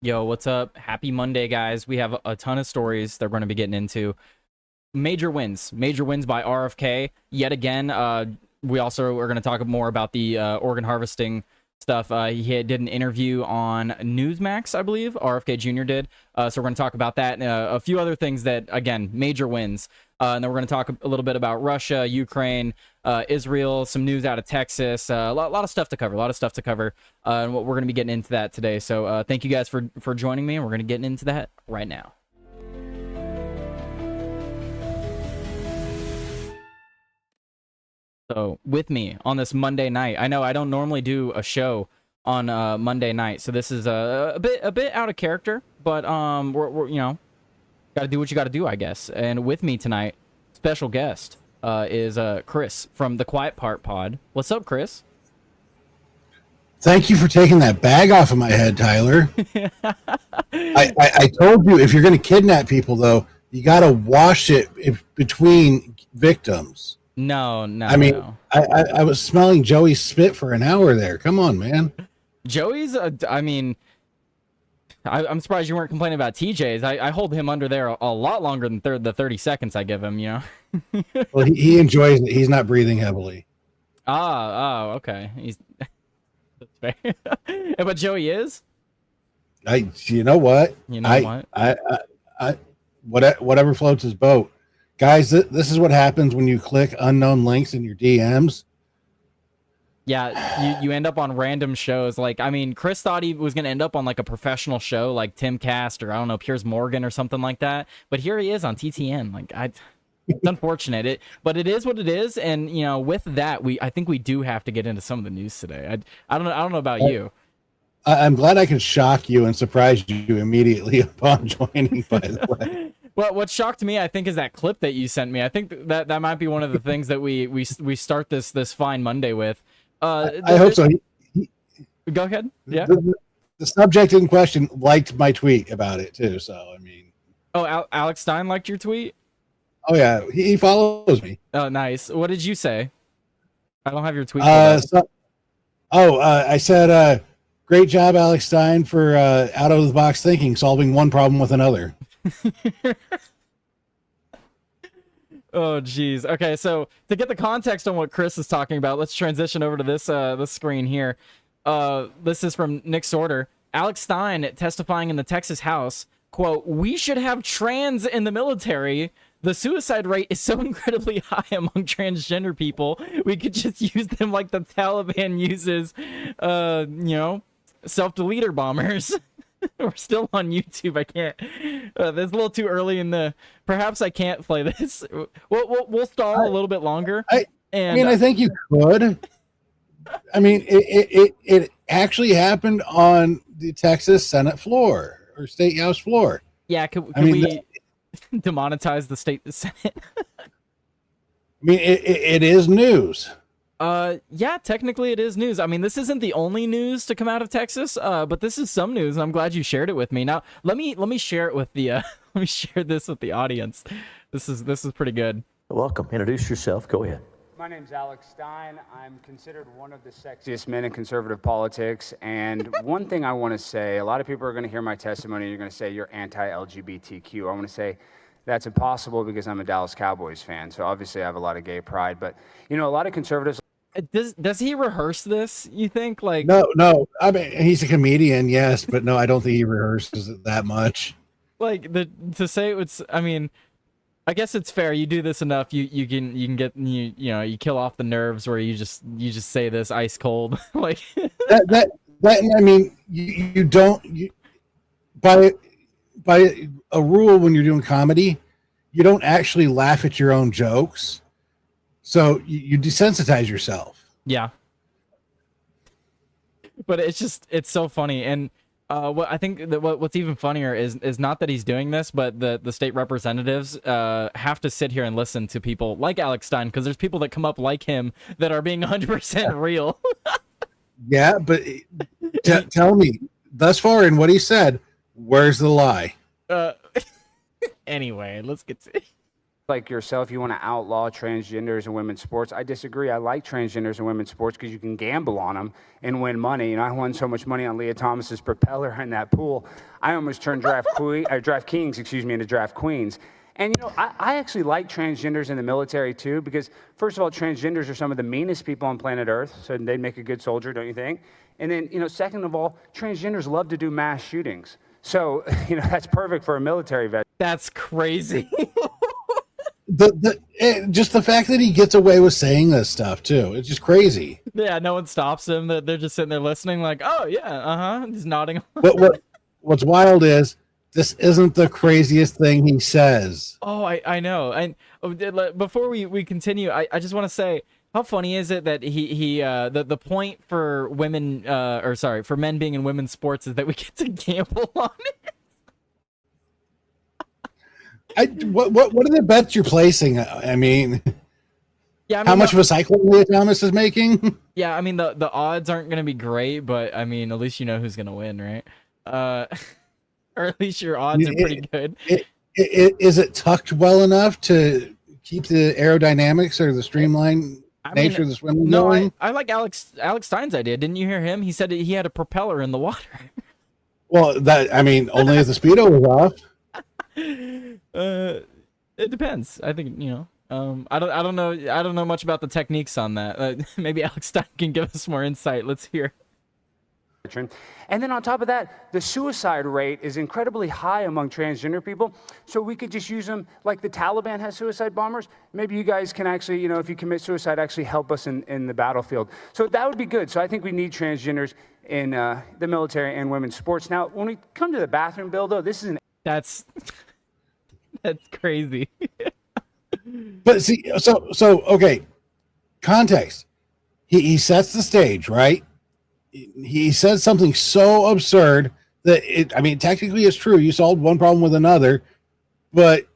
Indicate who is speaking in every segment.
Speaker 1: Yo, what's up? Happy Monday, guys. We have a ton of stories that we're going to be getting into. Major wins by RFK. Yet again, we also are going to talk more about the organ harvesting stuff. Did an interview on Newsmax, I believe. RFK Jr. did. So we're going to talk about that and a few other things that, again, major wins. And then we're going to talk a little bit about Russia, Ukraine, Israel, some news out of Texas, a lot of stuff to cover, and we're going to be getting into that today. So thank you guys for joining me, and we're going to get into that right now. So with me on this Monday night, I know I don't normally do a show on Monday night, so this is a bit out of character, but we're got to do what you got to do, I guess. And with me tonight, special guest is Chris from the Quiet Part Pod. What's up, Chris?
Speaker 2: Thank you for taking that bag off of my head, Tyler. I told you, if you're going to kidnap people, though, you got to wash it between victims.
Speaker 1: No.
Speaker 2: I mean, no. I was smelling Joey's spit for an hour there. Come on, man.
Speaker 1: Joey's, I'm surprised you weren't complaining about TJ's. I hold him under there a lot longer than the 30 seconds I give him, you know?
Speaker 2: Well, he enjoys it. He's not breathing heavily.
Speaker 1: Oh, okay. That's fair. But Joey is?
Speaker 2: You know what? Whatever floats his boat. Guys, this is what happens when you click unknown links in your DMs.
Speaker 1: Yeah, you end up on random shows. Like, I mean, Chris thought he was going to end up on like a professional show like Tim Cast or I don't know, Piers Morgan or something like that. But here he is on TTN. Like, it's unfortunate. But it is what it is. And, you know, with that, I think we do have to get into some of the news today. I don't know about you.
Speaker 2: I'm glad I can shock you and surprise you immediately upon joining, by the way.
Speaker 1: Well, what shocked me, I think, is that clip that you sent me. I think that might be one of the things that we start this fine Monday with.
Speaker 2: I hope so.
Speaker 1: Go ahead. Yeah.
Speaker 2: The subject in question liked my tweet about it too. So I mean.
Speaker 1: Oh, Alex Stein liked your tweet.
Speaker 2: Oh yeah, he follows me.
Speaker 1: Oh, nice. What did you say? I don't have your tweet.
Speaker 2: I said, "Great job, Alex Stein, for out of the box thinking, solving one problem with another."
Speaker 1: Oh, geez. Okay, so to get the context on what Chris is talking about, let's transition over to this screen here. This is from Nick Sorter. Alex Stein testifying in the Texas House, quote, "We should have trans in the military. The suicide rate is so incredibly high among transgender people. We could just use them like the Taliban uses, self-deleter bombers." We're still on YouTube. I can't. That's a little too early in the. Perhaps I can't play this. We'll stall a little bit longer.
Speaker 2: I think you could. I mean, it actually happened on the Texas Senate floor or State House floor.
Speaker 1: Yeah, can we demonetize the state Senate?
Speaker 2: I mean, it is news.
Speaker 1: Yeah, technically it is news. I mean, this isn't the only news to come out of Texas, but this is some news, and I'm glad you shared it with me. Now, let me share it with the let me share this with the audience. This is pretty good.
Speaker 3: Welcome. Introduce yourself. Go ahead.
Speaker 4: My name's Alex Stein. I'm considered one of the sexiest men in conservative politics. And one thing I want to say, a lot of people are going to hear my testimony and you're going to say you're anti-LGBTQ. I want to say that's impossible because I'm a Dallas Cowboys fan. So obviously I have a lot of gay pride. But, you know, a lot of conservatives.
Speaker 1: Does he rehearse this, you think? Like
Speaker 2: No. I mean, he's a comedian, yes, but no, I don't think he rehearses it that much.
Speaker 1: Like to say it's. I mean, I guess it's fair. You do this enough, you can get you kill off the nerves where you just say this ice cold. Like
Speaker 2: that. I mean, you don't by a rule when you're doing comedy, you don't actually laugh at your own jokes. So you desensitize yourself.
Speaker 1: Yeah. But it's so funny. And what I think that what's even funnier is not that he's doing this, but the state representatives have to sit here and listen to people like Alex Stein, because there's people that come up like him that are being 100% real.
Speaker 2: Yeah, but tell me, thus far in what he said, where's the lie?
Speaker 1: Anyway, let's get to it.
Speaker 4: like yourself, you want to outlaw transgenders in women's sports. I disagree. I like transgenders in women's sports because you can gamble on them and win money. You know, I won so much money on Leah Thomas's propeller in that pool. I almost turned draft kings, into draft queens. And, you know, I actually like transgenders in the military, too, because, first of all, transgenders are some of the meanest people on planet Earth, so they'd make a good soldier, don't you think? And then, you know, second of all, transgenders love to do mass shootings. So, you know, that's perfect for a military vet.
Speaker 1: That's crazy.
Speaker 2: Just the fact that he gets away with saying this stuff too, it's just crazy.
Speaker 1: Yeah, no one stops him. They're just sitting there listening, like, oh yeah, he's nodding.
Speaker 2: What's wild is this isn't the craziest thing he says.
Speaker 1: Oh, I know. And before we continue, I just want to say, how funny is it that the point for women for men being in women's sports is that we get to gamble on it.
Speaker 2: What are the bets you're placing? I mean,
Speaker 1: yeah. I mean,
Speaker 2: how much of a cycle Leah Thomas is making?
Speaker 1: Yeah, I mean the odds aren't going to be great, but I mean at least you know who's going to win, right? Or at least your odds are pretty good.
Speaker 2: Is it tucked well enough to keep the aerodynamics or the streamlined nature of the swimming going?
Speaker 1: I like Alex Stein's idea. Didn't you hear him? He said he had a propeller in the water.
Speaker 2: Well, only if the speedo was off.
Speaker 1: It depends. I think, you know, I don't know much about the techniques on that. Maybe Alex Stein can give us more insight. Let's hear.
Speaker 4: And then on top of that, the suicide rate is incredibly high among transgender people. So we could just use them like the Taliban has suicide bombers. Maybe you guys can actually, you know, if you commit suicide, actually help us in the battlefield. So that would be good. So I think we need transgenders in the military and women's sports. Now, when we come to the bathroom bill, though, this is an...
Speaker 1: That's crazy.
Speaker 2: But see, so okay, context. He sets the stage, right? He says something so absurd that technically it's true. You solved one problem with another, but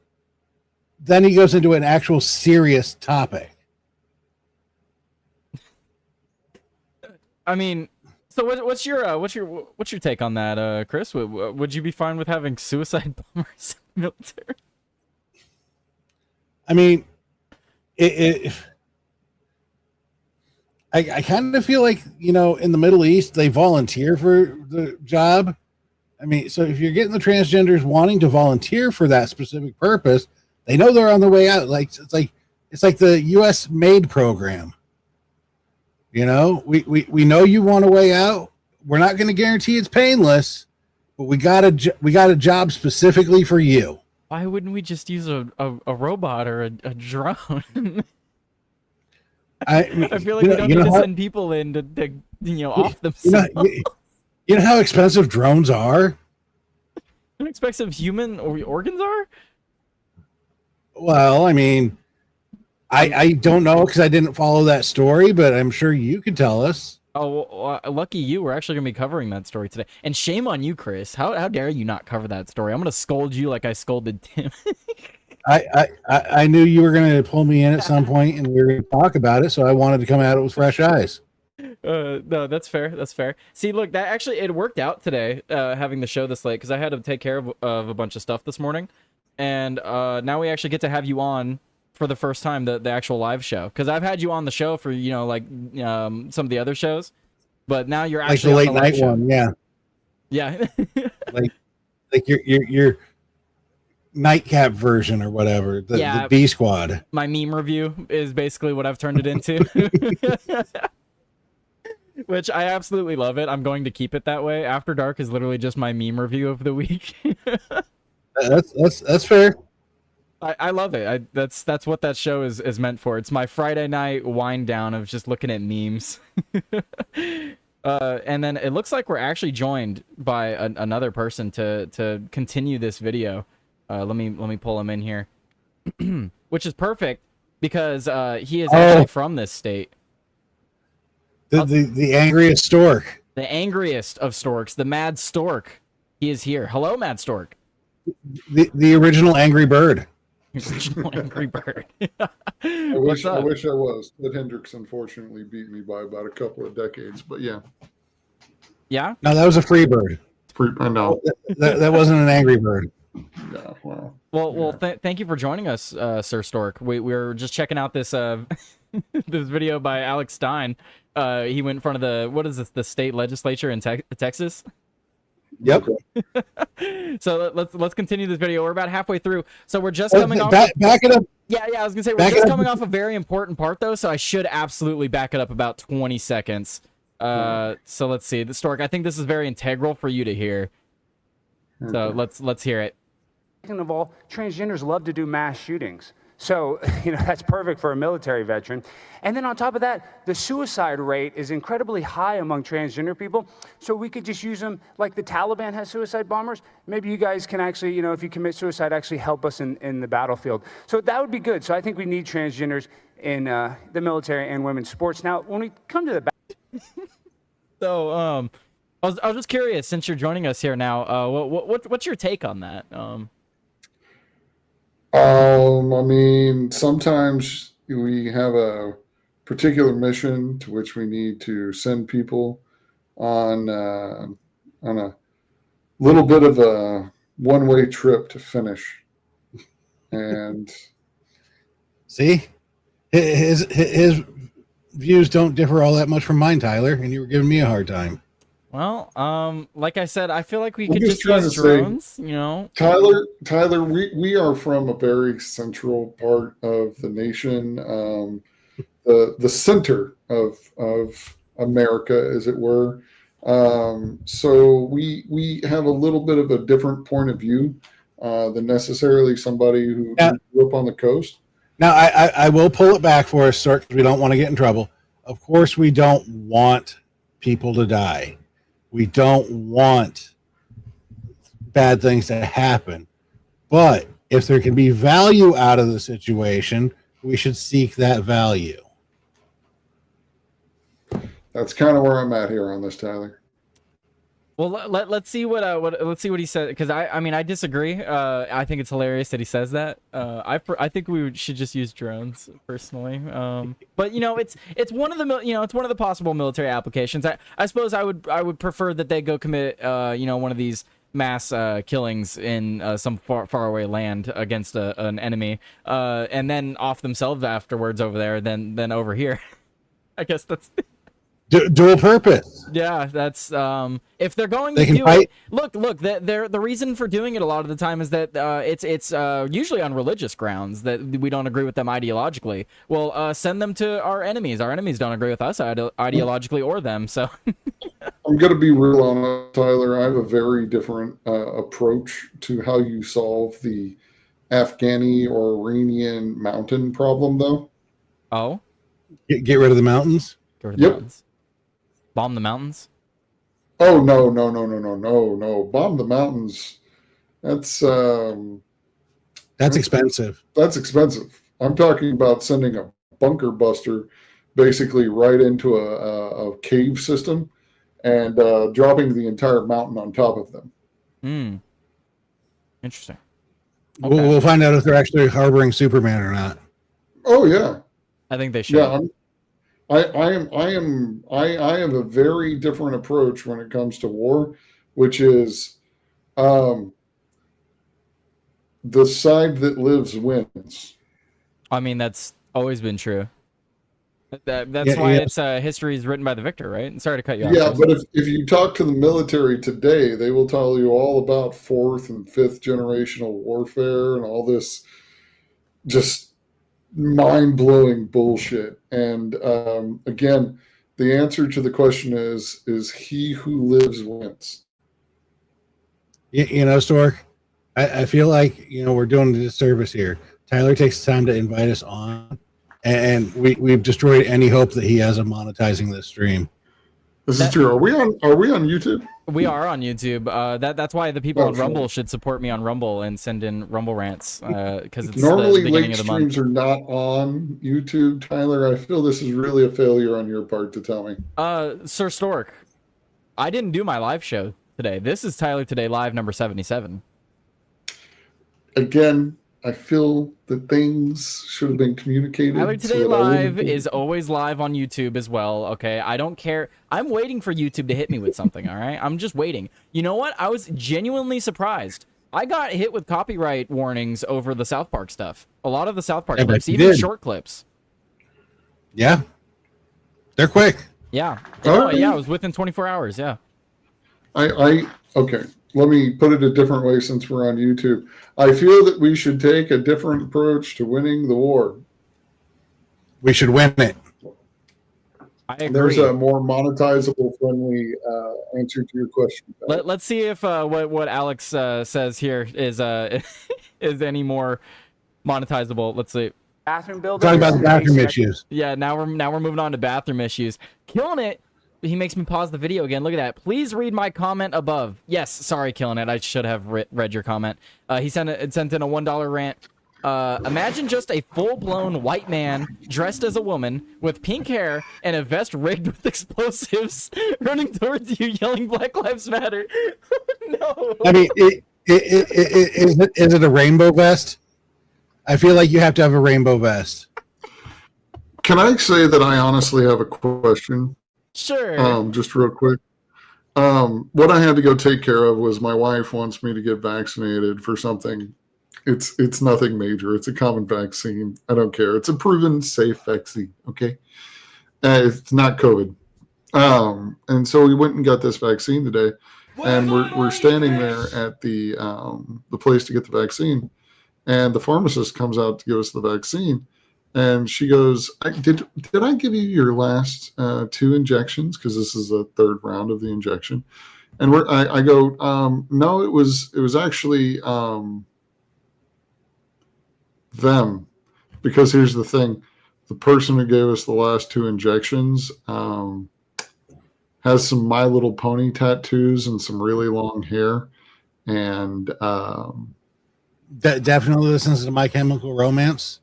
Speaker 2: then he goes into an actual serious topic.
Speaker 1: I mean, so what's your take on that, Chris? Would you be fine with having suicide bombers in the military?
Speaker 2: I mean, I kind of feel like, you know, in the Middle East, they volunteer for the job. I mean, so if you're getting the transgenders wanting to volunteer for that specific purpose, they know they're on their way out. Like it's like the U.S. MAID program. You know, we know you want a way out. We're not going to guarantee it's painless, but we got a job specifically for you.
Speaker 1: Why wouldn't we just use a robot or a drone? I feel like we don't need to send people in to off themselves.
Speaker 2: You know how expensive drones are?
Speaker 1: How expensive human organs are?
Speaker 2: Well, I mean, I don't know because I didn't follow that story, but I'm sure you could tell us.
Speaker 1: Oh, well, lucky you. We're actually going to be covering that story today. And shame on you, Chris. How dare you not cover that story? I'm going to scold you like I scolded Tim.
Speaker 2: I knew you were going to pull me in at some point and we were going to talk about it, so I wanted to come at it with fresh eyes.
Speaker 1: No, that's fair. That's fair. See, look, that actually, it worked out today, having the show this late, because I had to take care of a bunch of stuff this morning. And now we actually get to have you on for the first time, the actual live show. Because I've had you on the show for, some of the other shows. But now you're actually
Speaker 2: like the
Speaker 1: on
Speaker 2: late night
Speaker 1: show.
Speaker 2: one, yeah.
Speaker 1: Yeah.
Speaker 2: like your nightcap version or whatever, the B Squad.
Speaker 1: My meme review is basically what I've turned it into. Which I absolutely love it. I'm going to keep it that way. After Dark is literally just my meme review of the week.
Speaker 2: That's fair.
Speaker 1: I love it. That's what that show is meant for. It's my Friday night wind down of just looking at memes. And then it looks like we're actually joined by another person to continue this video. Let me pull him in here, which is perfect because he is actually from this state.
Speaker 2: The angriest stork.
Speaker 1: The angriest of storks, the Mad Stork. He is here. Hello, Mad Stork.
Speaker 2: The original Angry Bird.
Speaker 1: Original Angry Bird.
Speaker 5: I wish I was. Ed Hendricks unfortunately beat me by about a couple of decades, but yeah.
Speaker 1: Yeah?
Speaker 2: No, that was a free bird.
Speaker 5: I know.
Speaker 2: That wasn't an Angry Bird.
Speaker 5: Yeah, well.
Speaker 1: Well, thank you for joining us, Sir Stork. We were just checking out this this video by Alex Stein. He went in front of the state legislature in Texas.
Speaker 2: Yep.
Speaker 1: So let's continue this video. We're about halfway through. So we're just coming off.
Speaker 2: Back it up.
Speaker 1: Yeah, I was gonna say we're just coming off a very important part though, so I should absolutely back it up about 20 seconds. So let's see. The Stork, I think this is very integral for you to hear. So let's hear it.
Speaker 4: Second of all, transgenders love to do mass shootings. So, that's perfect for a military veteran. And then on top of that, the suicide rate is incredibly high among transgender people. So we could just use them like the Taliban has suicide bombers. Maybe you guys can actually, if you commit suicide, actually help us in the battlefield. So that would be good. So I think we need transgenders in the military and women's sports. Now, when we come to the
Speaker 1: So, I was just curious, since you're joining us here now, what's your take on that?
Speaker 5: I mean, sometimes we have a particular mission to which we need to send people on a little bit of a one-way trip to finish. And
Speaker 2: see, his views don't differ all that much from mine, Tyler, and you were giving me a hard time.
Speaker 1: Well, like I said, I feel like we could just use drones,
Speaker 5: Tyler, we are from a very central part of the nation, the center of America, as it were. So we have a little bit of a different point of view than necessarily somebody who grew up on the coast.
Speaker 2: Now, I will pull it back for us, sir, because we don't want to get in trouble. Of course, we don't want people to die. We don't want bad things to happen. But if there can be value out of the situation, we should seek that value.
Speaker 5: That's kind of where I'm at here on this, Tyler.
Speaker 1: Well, let's see let's see what he said, because I disagree. I think it's hilarious that he says that. I think we should just use drones personally. But it's one of the it's one of the possible military applications. I suppose I would prefer that they go commit one of these mass killings in some far away land against an enemy, and then off themselves afterwards over there than over here. I guess that's.
Speaker 2: Dual purpose.
Speaker 1: Yeah, that's if they're going to do it. Look, the reason for doing it a lot of the time is that it's usually on religious grounds that we don't agree with them ideologically. Well, send them to our enemies. Our enemies don't agree with us ideologically or them. So
Speaker 5: I'm gonna be real honest, Tyler. I have a very different approach to how you solve the Afghani or Iranian mountain problem, though.
Speaker 1: Oh,
Speaker 2: get rid of the mountains.
Speaker 1: Get rid of the mountains. Bomb the mountains?
Speaker 5: Oh, no. Bomb the mountains. That's
Speaker 2: expensive.
Speaker 5: That's expensive. I'm talking about sending a bunker buster basically right into a cave system and dropping the entire mountain on top of them.
Speaker 1: Interesting. Okay.
Speaker 2: We'll find out if they're actually harboring Superman or not.
Speaker 5: Oh, yeah.
Speaker 1: I think they should.
Speaker 5: Yeah, I have a very different approach when it comes to war, which is the side that lives wins.
Speaker 1: I mean, that's always been true. That's why it's history is written by the victor, right? Sorry to cut you off.
Speaker 5: Yeah, but if you talk to the military today, they will tell you all about 4th and 5th generational warfare and all this just mind-blowing bullshit. And again, the answer to the question is he who lives wins.
Speaker 2: Stork, I feel like we're doing a disservice here. Tyler takes time to invite us on, and we've destroyed any hope that he has of monetizing this stream.
Speaker 5: This is true. Are we on YouTube?
Speaker 1: We are on YouTube. That's why the people on Rumble should support me on Rumble and send in Rumble rants, because it's
Speaker 5: normally
Speaker 1: the beginning
Speaker 5: late
Speaker 1: of the month.
Speaker 5: streams are not on YouTube, Tyler. I feel this is really a failure on your part to tell me.
Speaker 1: Sir Stork, I didn't do my live show today. This is Tyler Today Live number 77.
Speaker 5: Again, I feel that things should have been communicated.
Speaker 1: Tyler Today Live is always live on YouTube as well, okay? I don't care. I'm waiting for YouTube to hit me with something, all right? I'm just waiting. You know what? I was genuinely surprised I got hit with copyright warnings over the South Park stuff. A lot of the South Park
Speaker 2: I bet
Speaker 1: clips,
Speaker 2: you
Speaker 1: even
Speaker 2: did.
Speaker 1: short clips.
Speaker 2: Yeah, they're quick.
Speaker 1: Yeah.
Speaker 5: All
Speaker 1: Oh,
Speaker 5: right.
Speaker 1: yeah, it was within 24 hours. Yeah.
Speaker 5: Okay. Let me put it a different way since we're on YouTube. I feel that we should take a different approach to winning the war.
Speaker 2: We should win it.
Speaker 1: I agree.
Speaker 5: There's a more monetizable, friendly answer to your question.
Speaker 1: Let's see if what Alex says here is is any more monetizable. Let's see.
Speaker 4: Bathroom building.
Speaker 2: Talking about the bathroom issues.
Speaker 1: Yeah, now we're moving on to bathroom issues. Killing it. He makes me pause the video again. Look at that. Please read my comment above. Yes, sorry, Killing It. I should have read your comment. He sent in a $1 rant. Imagine just a full-blown white man dressed as a woman with pink hair and a vest rigged with explosives running towards you yelling Black Lives Matter. No.
Speaker 2: I mean, is it a rainbow vest? I feel like you have to have a rainbow vest.
Speaker 5: Can I say that I honestly have a question?
Speaker 1: Sure.
Speaker 5: Just real quick. What I had to go take care of was my wife wants me to get vaccinated for something. It's nothing major. It's a common vaccine. I don't care. It's a proven safe vaccine. Okay, it's not COVID. And so we went and got this vaccine today, and we're standing there at the place to get the vaccine, and the pharmacist comes out to give us the vaccine, and she goes, "Did I give you your last 2 injections? Because this is the 3rd round of the injection." And I go, "No, it was actually." Them, because here's the thing, the person who gave us the last 2 injections has some My Little Pony tattoos and some really long hair, and
Speaker 2: Definitely listens to My Chemical Romance.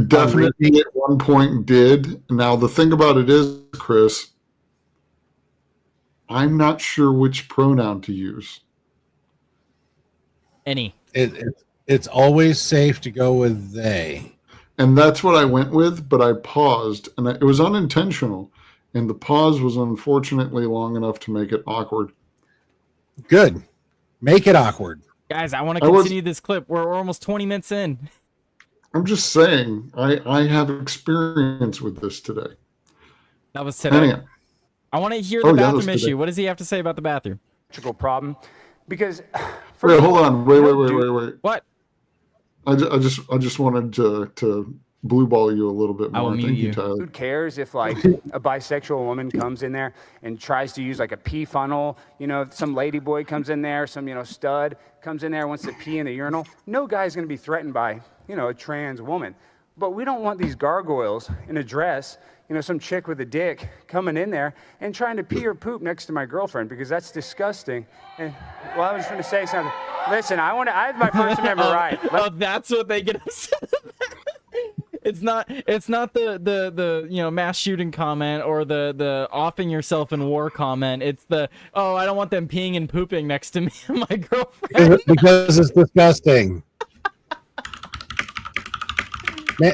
Speaker 5: definitely at one point did. Now the thing about it is, Chris, I'm not sure which pronoun to use.
Speaker 1: Any.
Speaker 2: It's always safe to go with they.
Speaker 5: And that's what I went with, but I paused, and it was unintentional. And the pause was unfortunately long enough to make it awkward.
Speaker 2: Good. Make it awkward.
Speaker 1: Guys, I want to continue this clip. We're almost 20 minutes in.
Speaker 5: I'm just saying, I have experience with this today.
Speaker 1: That was today.
Speaker 5: Anyhow.
Speaker 1: I want to hear the
Speaker 5: that
Speaker 1: bathroom
Speaker 5: was today.
Speaker 1: issue. What does he have to say about the bathroom?
Speaker 4: Problem, because
Speaker 5: Wait, hold on. Wait.
Speaker 1: What?
Speaker 5: I just wanted to blue ball you a little bit
Speaker 1: I will
Speaker 5: more.
Speaker 1: mute
Speaker 5: Thank
Speaker 1: you.
Speaker 5: you, Tyler.
Speaker 4: who cares if like a bisexual woman comes in there and tries to use like a pee funnel? You know, some lady boy comes in there, some stud comes in there, wants to pee in the urinal. No guy's going to be threatened by a trans woman. But we don't want these gargoyles in a dress, some chick with a dick coming in there and trying to pee or poop next to my girlfriend, because that's disgusting. And well, I was going to say something. Listen, I have my First Amendment right.
Speaker 1: Oh, that's what they get upset about. It's not the mass shooting comment or the offing yourself in war comment. It's the, oh, I don't want them peeing and pooping next to me and my girlfriend.
Speaker 2: Because it's disgusting. Man,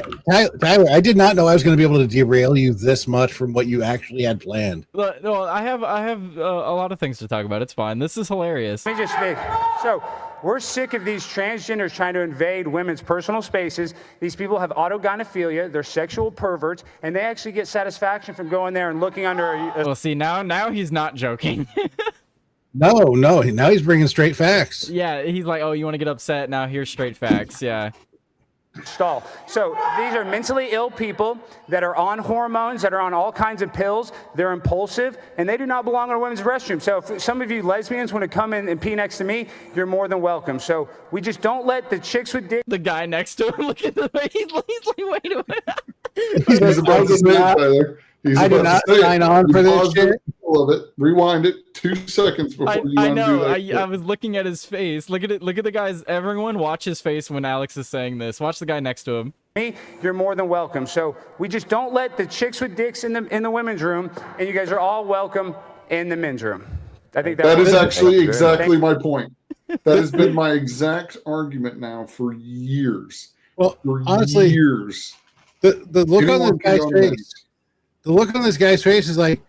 Speaker 2: Tyler, I did not know I was going to be able to derail you this much from what you actually had planned.
Speaker 1: No, I have a lot of things to talk about. It's fine. This is hilarious.
Speaker 4: Let me just speak. So we're sick of these transgenders trying to invade women's personal spaces. These people have autogynephilia. They're sexual perverts, and they actually get satisfaction from going there and looking under
Speaker 1: Well, see, now he's not joking.
Speaker 2: No. Now he's bringing straight facts.
Speaker 1: Yeah, he's like, oh, you want to get upset? Now here's straight facts. Yeah.
Speaker 4: stall. So these are mentally ill people that are on hormones, that are on all kinds of pills. They're impulsive, and they do not belong in a women's restroom. So if some of you lesbians want to come in and pee next to me, you're more than welcome. So we just don't let the chicks with dick.
Speaker 1: The guy next to him, look at the way he's like, wait a minute.
Speaker 5: He's about to say it, Tyler.
Speaker 2: I did not sign on for this shit.
Speaker 5: Of it. Rewind it 2 seconds before you
Speaker 1: I
Speaker 5: undo
Speaker 1: know.
Speaker 5: that.
Speaker 1: I was looking at his face. Look at it. Look at the guys. Everyone, watch his face when Alex is saying this. Watch the guy next to him.
Speaker 4: You're more than welcome. So we just don't let the chicks with dicks in the women's room, and you guys are all welcome in the men's room. I think
Speaker 5: that is actually exactly my point. That has been my exact argument now for years.
Speaker 2: Well,
Speaker 5: for
Speaker 2: honestly,
Speaker 5: years.
Speaker 2: The look on this guy's face. The look on this guy's face is like,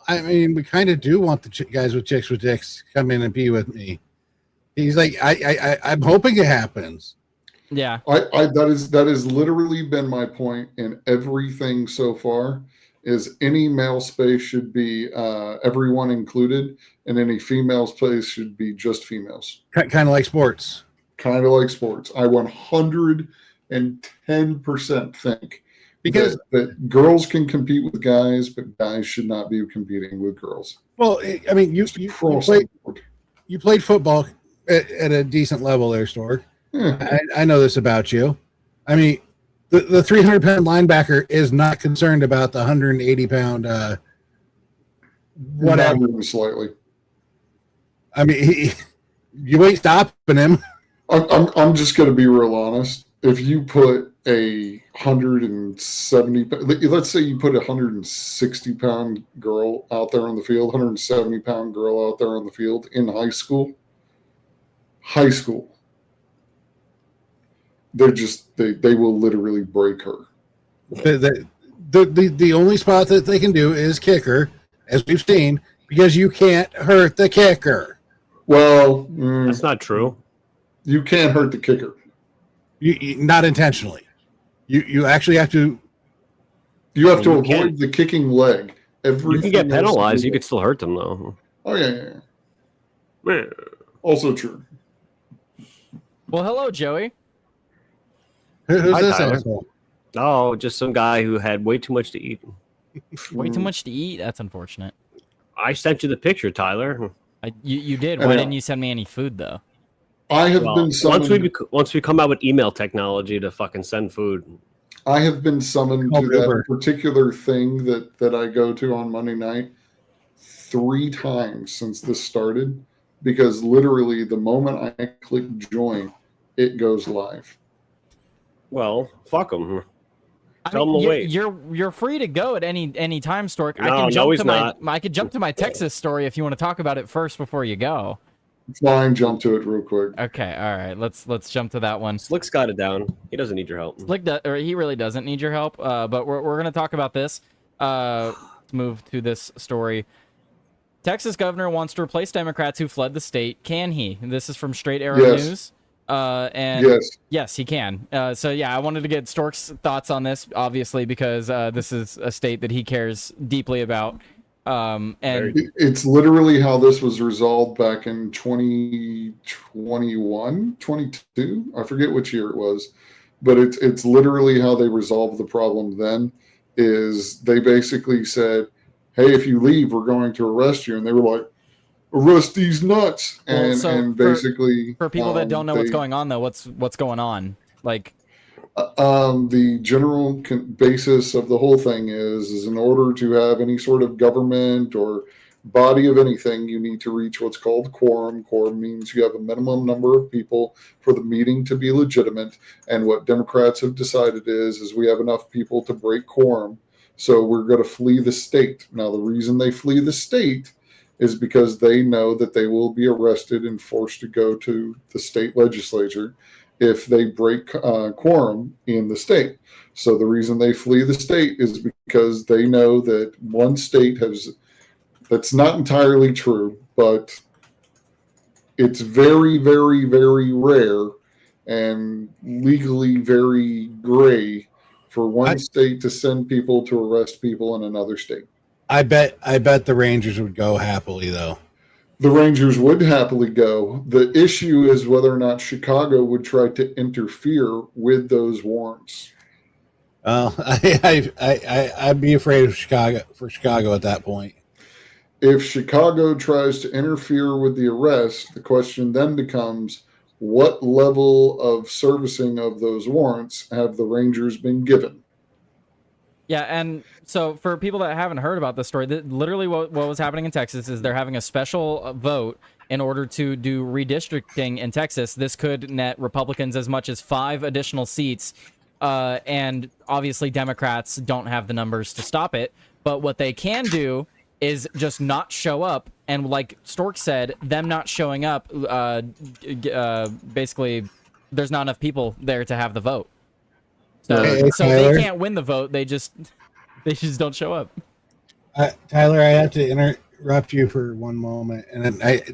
Speaker 2: I mean, we kind of do want the guys with chicks with dicks to come in and be with me. He's like, I'm hoping it happens.
Speaker 1: Yeah.
Speaker 5: That has literally been my point in everything so far. Is any male space should be everyone included, and any female space should be just females.
Speaker 2: Kind of like sports.
Speaker 5: Kind of like sports. I 110% think
Speaker 2: Because
Speaker 5: that girls can compete with guys, but guys should not be competing with girls.
Speaker 2: well, I mean, you played football at a decent level there, Stork.
Speaker 5: Yeah.
Speaker 2: I know this about you. I mean, the 300-pound linebacker is not concerned about the 180-pound whatever.
Speaker 5: Not even slightly.
Speaker 2: I mean, you ain't stopping him.
Speaker 5: I'm just going to be real honest. If you put a 170, let's say you put a 160-pound girl out there on the field, 170-pound girl out there on the field in high school, they're just they will literally break her.
Speaker 2: The only spot that they can do is kicker, as we've seen, because you can't hurt the kicker.
Speaker 5: Well,
Speaker 6: That's not true.
Speaker 5: You can't hurt the kicker.
Speaker 2: You not intentionally. You actually have to.
Speaker 5: You have to
Speaker 6: You
Speaker 5: avoid
Speaker 6: can't.
Speaker 5: the kicking leg.
Speaker 6: You can get
Speaker 5: Everything else
Speaker 6: penalized.
Speaker 5: is-
Speaker 6: You could still hurt them, though.
Speaker 5: Oh yeah.
Speaker 6: Yeah.
Speaker 5: Also true.
Speaker 1: Well, hello, Joey.
Speaker 2: Who's
Speaker 6: Hi,
Speaker 2: this
Speaker 6: Tyler.
Speaker 2: asshole?
Speaker 6: Oh, just some guy who had way too much to eat.
Speaker 1: Way too much to eat. That's unfortunate.
Speaker 6: I sent you the picture, Tyler.
Speaker 1: You did.
Speaker 5: I
Speaker 1: Why
Speaker 5: know.
Speaker 1: didn't you send me any food though?
Speaker 5: I have
Speaker 6: Well,
Speaker 5: been summoned.
Speaker 6: once we come out with email technology to fucking send food.
Speaker 5: I have been summoned
Speaker 2: Oh,
Speaker 5: to that
Speaker 2: Uber.
Speaker 5: particular thing that I go to on Monday night 3 times since this started, because literally the moment I click join, it goes live.
Speaker 6: Well, fuck them.
Speaker 1: I
Speaker 6: Tell
Speaker 1: mean,
Speaker 6: him to wait.
Speaker 1: You're free to go at any time, Stork.
Speaker 6: No, no, he's not.
Speaker 1: I could jump to my Texas story if you want to talk about it first before you go.
Speaker 5: Fine, jump to it real quick.
Speaker 1: Okay, all right. Let's jump to that one.
Speaker 6: Slick's got it down. He doesn't need your help.
Speaker 1: He really doesn't need your help. But we're gonna talk about this. Let's move to this story. Texas governor wants to replace Democrats who fled the state. Can he? This is from Straight Arrow
Speaker 5: Yes.
Speaker 1: News. And
Speaker 5: Yes.
Speaker 1: yes, he can. So yeah, I wanted to get Stork's thoughts on this, obviously, because this is a state that he cares deeply about. And
Speaker 5: It's literally how this was resolved back in 2021, 22. I forget which year it was, but it's literally how they resolved the problem then. Is they basically said, "Hey, if you leave, we're going to arrest you," and they were like, "Arrest these nuts!"
Speaker 1: Well,
Speaker 5: And
Speaker 1: so
Speaker 5: and basically,
Speaker 1: for people that don't know what's
Speaker 5: they-
Speaker 1: going on, though, what's going on? Like,
Speaker 5: the general basis of the whole thing is in order to have any sort of government or body of anything, you need to reach what's called quorum. Quorum means you have a minimum number of people for the meeting to be legitimate. And what Democrats have decided is we have enough people to break quorum, so we're going to flee the state. Now, the reason they flee the state is because they know that they will be arrested and forced to go to the state legislature if they break quorum in the state. So the reason they flee the state is because they know that one state has, that's not entirely true, but it's very, very, very rare and legally very gray for one state to send people to arrest people in another state.
Speaker 2: I bet the Rangers would go happily though.
Speaker 5: The Rangers would happily go. The issue is whether or not Chicago would try to interfere with those warrants.
Speaker 2: I'd be afraid of Chicago at that point.
Speaker 5: If Chicago tries to interfere with the arrest, the question then becomes, what level of servicing of those warrants have the Rangers been given?
Speaker 1: yeah, and so for people that haven't heard about this story, literally what was happening in Texas is they're having a special vote in order to do redistricting in Texas. This could net Republicans as much as 5 additional seats, and obviously Democrats don't have the numbers to stop it. But what they can do is just not show up, and like Stork said, them not showing up, basically, there's not enough people there to have the vote. So,
Speaker 2: Hey,
Speaker 1: so
Speaker 2: Tyler?
Speaker 1: they can't win the vote. They just don't show up.
Speaker 2: Tyler, I have to interrupt you for one moment, and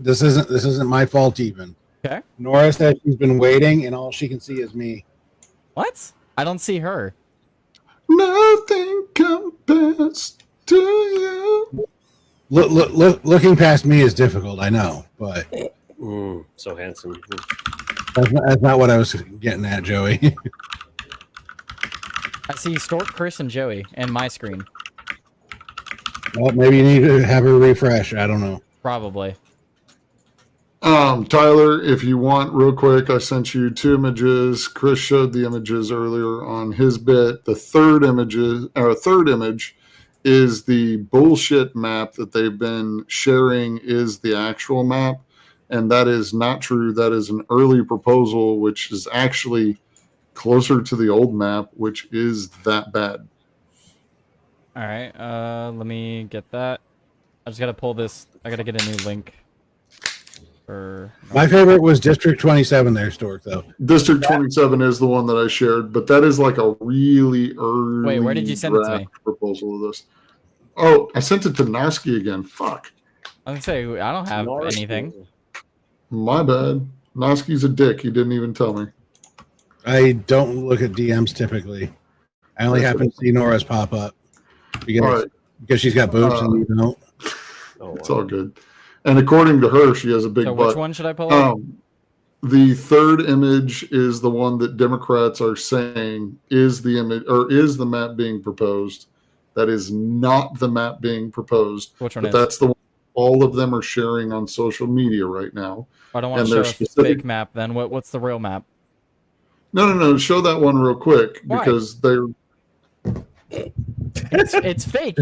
Speaker 2: this isn't my fault even.
Speaker 1: Okay.
Speaker 2: Nora said she's been waiting, and all she can see is me.
Speaker 1: What? I don't see her.
Speaker 5: Nothing compares to you.
Speaker 2: Looking past me is difficult, I know, but
Speaker 6: So handsome.
Speaker 2: that's not what I was getting at, Joey.
Speaker 1: I see Stork, Chris, and Joey, and my screen.
Speaker 2: Well, maybe you need to have a refresh. I don't know.
Speaker 1: Probably.
Speaker 5: Tyler, if you want, real quick, I sent you 2 images. Chris showed the images earlier on his bit. The third image is the bullshit map that they've been sharing is the actual map, and that is not true. That is an early proposal, which is actually closer to the old map, which is that bad.
Speaker 1: All right. Let me get that. I just gotta pull this. I gotta get a new link.
Speaker 2: My favorite was District 27 there, Stork, though.
Speaker 5: District 27 is the one that I shared, but that is like a really early
Speaker 1: Wait, where did you send it to me?
Speaker 5: proposal of this. Oh, I sent it to Narski again. Fuck.
Speaker 1: I was gonna say I don't have anything.
Speaker 5: My bad. Narski's a dick. He didn't even tell me.
Speaker 2: I don't look at DMs typically. I only happen to see Nora's pop up because she's got boobs and you don't.
Speaker 5: It's all good. And according to her, she has a big
Speaker 1: So
Speaker 5: butt.
Speaker 1: which one should I pull up?
Speaker 5: The third image is the one that Democrats are saying is the image or is the map being proposed. That is not the map being proposed.
Speaker 1: Which one
Speaker 5: but
Speaker 1: is?
Speaker 5: that's the one all of them are sharing on social media right now.
Speaker 1: I don't want to show a fake map. Then what's the real map?
Speaker 5: No. Show that one real quick.
Speaker 1: Why?
Speaker 5: Because they're.
Speaker 1: It's fake.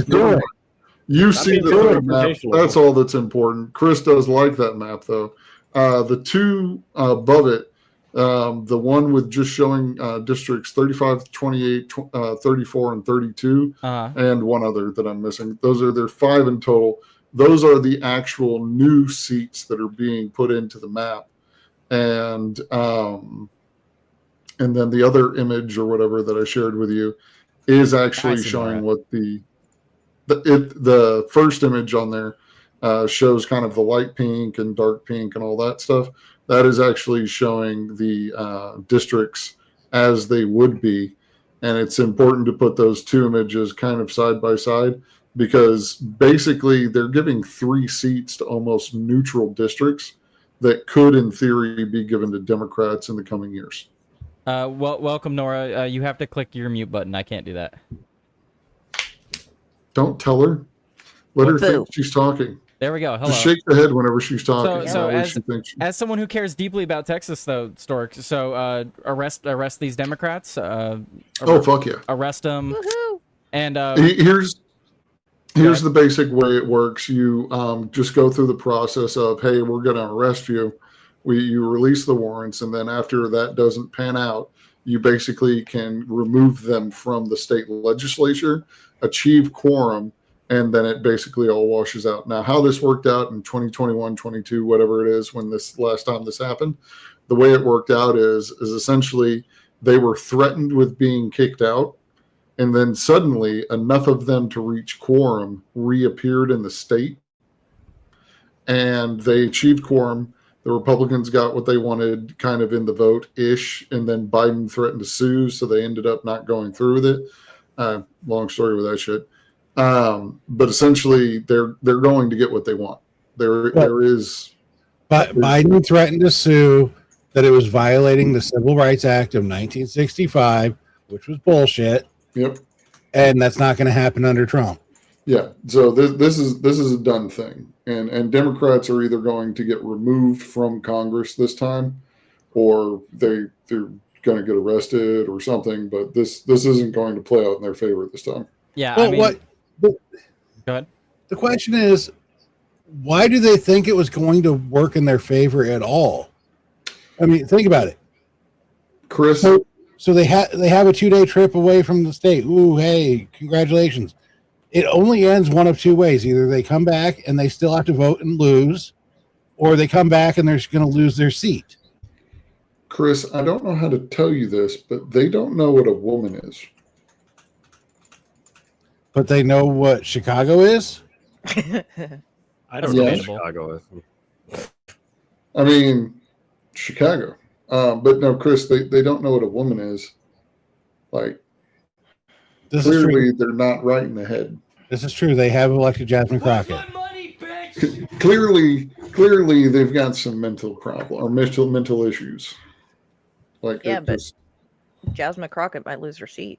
Speaker 5: You see the map. That's all that's important. Chris does like that map, though. The 2 above it, the one with just showing districts 35, 28, 34, and 32, and one other that I'm missing. There are 5 in total. Those are the actual new seats that are being put into the map. And then the other image or whatever that I shared with you is actually showing what the first image on there shows kind of the light pink and dark pink and all that stuff. That is actually showing the districts as they would be. And it's important to put those 2 images kind of side by side because basically they're giving 3 seats to almost neutral districts that could, in theory, be given to Democrats in the coming years.
Speaker 1: Welcome, Nora. You have to click your mute button. I can't do that.
Speaker 5: Don't tell her. Let her think she's talking.
Speaker 1: There we go. Hello.
Speaker 5: Just shake the head whenever she's talking.
Speaker 1: So as someone who cares deeply about Texas, though, Stork, so arrest these Democrats.
Speaker 5: Fuck yeah.
Speaker 1: Arrest them.
Speaker 7: Woohoo!
Speaker 1: And
Speaker 5: here's the basic way it works. You just go through the process of, hey, we're going to arrest you. You release the warrants, and then after that doesn't pan out, you basically can remove them from the state legislature, achieve quorum, and then it basically all washes out. Now, how this worked out in 2021, 22, whatever it is, when this last time this happened, the way it worked out is essentially they were threatened with being kicked out, and then suddenly enough of them to reach quorum reappeared in the state, and they achieved quorum. The Republicans got what they wanted kind of in the vote-ish, and then Biden threatened to sue, so they ended up not going through with it. Long story with that shit. But essentially, they're going to get what they want. There is...
Speaker 2: But Biden threatened to sue that it was violating the Civil Rights Act of 1965, which was bullshit.
Speaker 5: Yep.
Speaker 2: And that's not going to happen under Trump.
Speaker 5: Yeah. So this is a done thing. And Democrats are either going to get removed from Congress this time, or they're going to get arrested or something. But this isn't going to play out in their favor this time.
Speaker 1: Yeah.
Speaker 2: Well,
Speaker 1: go ahead.
Speaker 2: The question is, why do they think it was going to work in their favor at all? I mean, think about it,
Speaker 5: Chris.
Speaker 2: So they have a 2-day trip away from the state. Ooh, hey, congratulations. It only ends one of 2 ways. Either they come back and they still have to vote and lose, or they come back and they're going to lose their seat.
Speaker 5: Chris, I don't know how to tell you this, but they don't know what a woman is.
Speaker 2: But they know what Chicago is?
Speaker 6: I don't know what Chicago is.
Speaker 5: I mean, Chicago. But no, Chris, they don't know what a woman is. Like,
Speaker 2: This is
Speaker 5: clearly,
Speaker 2: true.
Speaker 5: they're not right in the head.
Speaker 2: This is true. They have elected Jasmine Crockett.
Speaker 5: Clearly, they've got some mental problem or mental issues. Like,
Speaker 7: Yeah,
Speaker 5: it
Speaker 7: but
Speaker 5: just-
Speaker 7: Jasmine Crockett might lose her seat.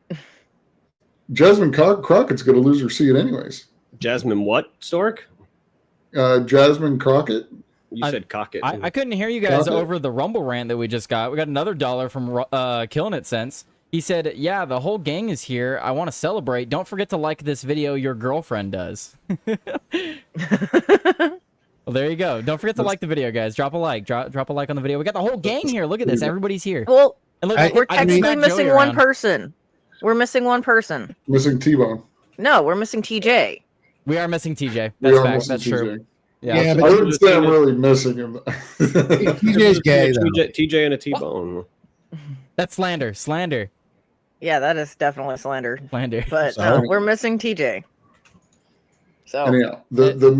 Speaker 5: Jasmine Crockett's going to lose her seat anyways.
Speaker 6: Jasmine what, Stork?
Speaker 5: Jasmine Crockett.
Speaker 6: You said cock it.
Speaker 1: I couldn't hear you guys
Speaker 5: Got it.
Speaker 1: over the Rumble rant that we just got. We got another dollar from Killing It Sense. He said, yeah, the whole gang is here. I want to celebrate. Don't forget to like this video your girlfriend does. Well, there you go. Don't forget to like the video, guys. Drop a like. Drop a like on the video. We got the whole gang here. Look at this. Everybody's here.
Speaker 7: Well,
Speaker 1: And look,
Speaker 7: we're
Speaker 1: I
Speaker 7: technically
Speaker 1: smacked
Speaker 7: missing
Speaker 1: Joey
Speaker 7: one
Speaker 1: around.
Speaker 7: person. We're missing one person.
Speaker 5: Missing T-Bone.
Speaker 7: No, we're missing TJ.
Speaker 1: We are missing TJ.
Speaker 5: We
Speaker 1: That's
Speaker 5: are
Speaker 1: fact.
Speaker 5: missing
Speaker 1: That's
Speaker 5: TJ.
Speaker 1: true.
Speaker 2: Yeah,
Speaker 1: Yeah.
Speaker 2: but
Speaker 5: I wouldn't say I'm really missing him.
Speaker 2: TJ's gay though.
Speaker 6: TJ and a T-bone.
Speaker 1: That's slander. Slander.
Speaker 7: Yeah, that is definitely slander.
Speaker 1: Slander.
Speaker 7: But
Speaker 2: Sorry.
Speaker 7: we're missing TJ. So
Speaker 5: Anyhow, the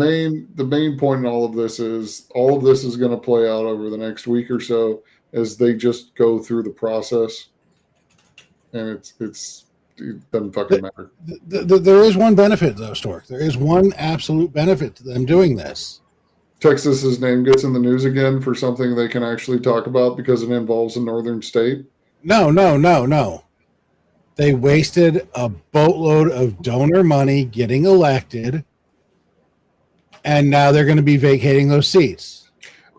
Speaker 5: main point in all of this is going to play out over the next week or so as they just go through the process, and it doesn't fucking matter.
Speaker 2: There is one benefit though, Stork. There is one absolute benefit to them doing this.
Speaker 5: Texas's name gets in the news again for something they can actually talk about because it involves a northern state.
Speaker 2: No. They wasted a boatload of donor money getting elected, and now they're going to be vacating those seats.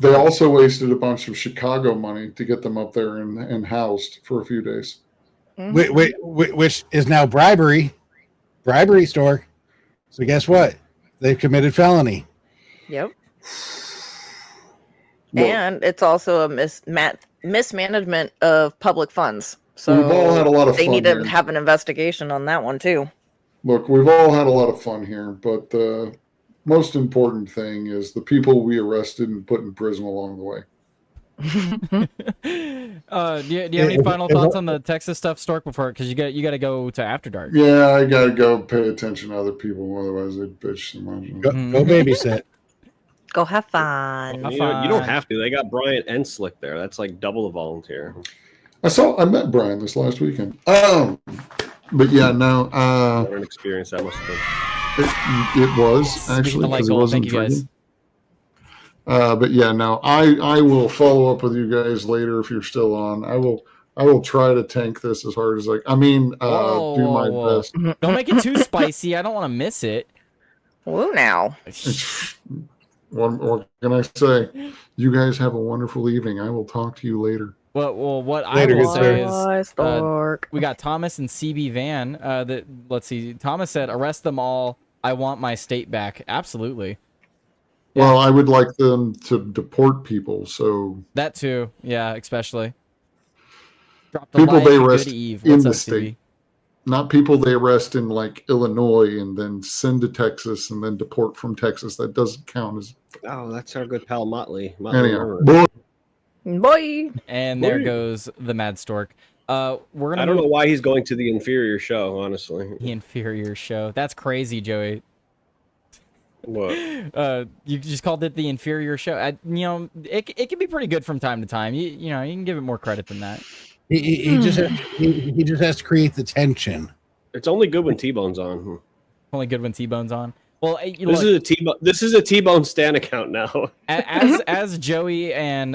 Speaker 5: They also wasted a bunch of Chicago money to get them up there and housed for a few days.
Speaker 2: Which is now bribery, Stork. So guess what? They've committed felony.
Speaker 7: Yep.
Speaker 5: Well,
Speaker 7: And it's also a mismanagement of public funds. So
Speaker 5: we've all had a lot of
Speaker 7: they
Speaker 5: fun
Speaker 7: need to
Speaker 5: here.
Speaker 7: have an investigation on that one too.
Speaker 5: Look, we've all had a lot of fun here, but the most important thing is the people we arrested and put in prison along the way.
Speaker 1: Do you have any final thoughts on the Texas stuff, Stork? Before, because you got to go to After Dark.
Speaker 5: Yeah, I gotta go pay attention to other people, otherwise they bitch so much.
Speaker 2: Go babysit.
Speaker 7: Go have fun.
Speaker 1: Have
Speaker 6: You don't
Speaker 1: fun.
Speaker 6: have to. They got Bryant and Slick there. That's like double the volunteer.
Speaker 5: I met Brian this last weekend. But yeah, no,
Speaker 6: What an experience that must have been.
Speaker 5: it was actually
Speaker 1: I like
Speaker 5: because it
Speaker 1: gold.
Speaker 5: wasn't
Speaker 1: Thank you, guys.
Speaker 5: drinking. But yeah, no, I will follow up with you guys later if you're still on. I will try to tank this as hard as do my
Speaker 1: Whoa.
Speaker 5: best.
Speaker 1: Don't make it too spicy. I don't want to miss it.
Speaker 7: Woo now.
Speaker 5: What can I say? You guys have a wonderful evening. I will talk to you later.
Speaker 1: Well, what
Speaker 2: Later,
Speaker 1: I will
Speaker 2: good
Speaker 1: say
Speaker 2: sir.
Speaker 1: is,
Speaker 7: Bye, Stork.
Speaker 1: we got Thomas and CB Van. Let's see. Thomas said, "Arrest them all. I want my state back." Absolutely.
Speaker 5: Well, I would like them to deport people. So
Speaker 1: That too. Yeah, especially. Drop the
Speaker 5: people
Speaker 1: like,
Speaker 5: they
Speaker 1: good
Speaker 5: arrest
Speaker 1: Eve.
Speaker 5: in
Speaker 1: What's
Speaker 5: the
Speaker 1: up,
Speaker 5: state,
Speaker 1: CB?
Speaker 5: not people they arrest in like Illinois and then send to Texas and then deport from Texas. That doesn't count as
Speaker 6: Oh, that's our good pal Motley.
Speaker 5: anyhow.
Speaker 6: Motley.
Speaker 7: Boy.
Speaker 1: And there
Speaker 6: Woo.
Speaker 1: goes the Mad Stork. We're gonna
Speaker 6: I don't
Speaker 1: move
Speaker 6: know why he's going to the inferior show, honestly.
Speaker 1: the inferior show. That's crazy, Joey.
Speaker 6: What?
Speaker 1: You just called it the inferior show. It can be pretty good from time to time. You can give it more credit than that.
Speaker 2: He just has to create the tension.
Speaker 6: It's only good when T-Bone's on.
Speaker 1: Only good when T-Bone's on. Well,
Speaker 6: This is a T-Bone Stan account now.
Speaker 1: as Joey and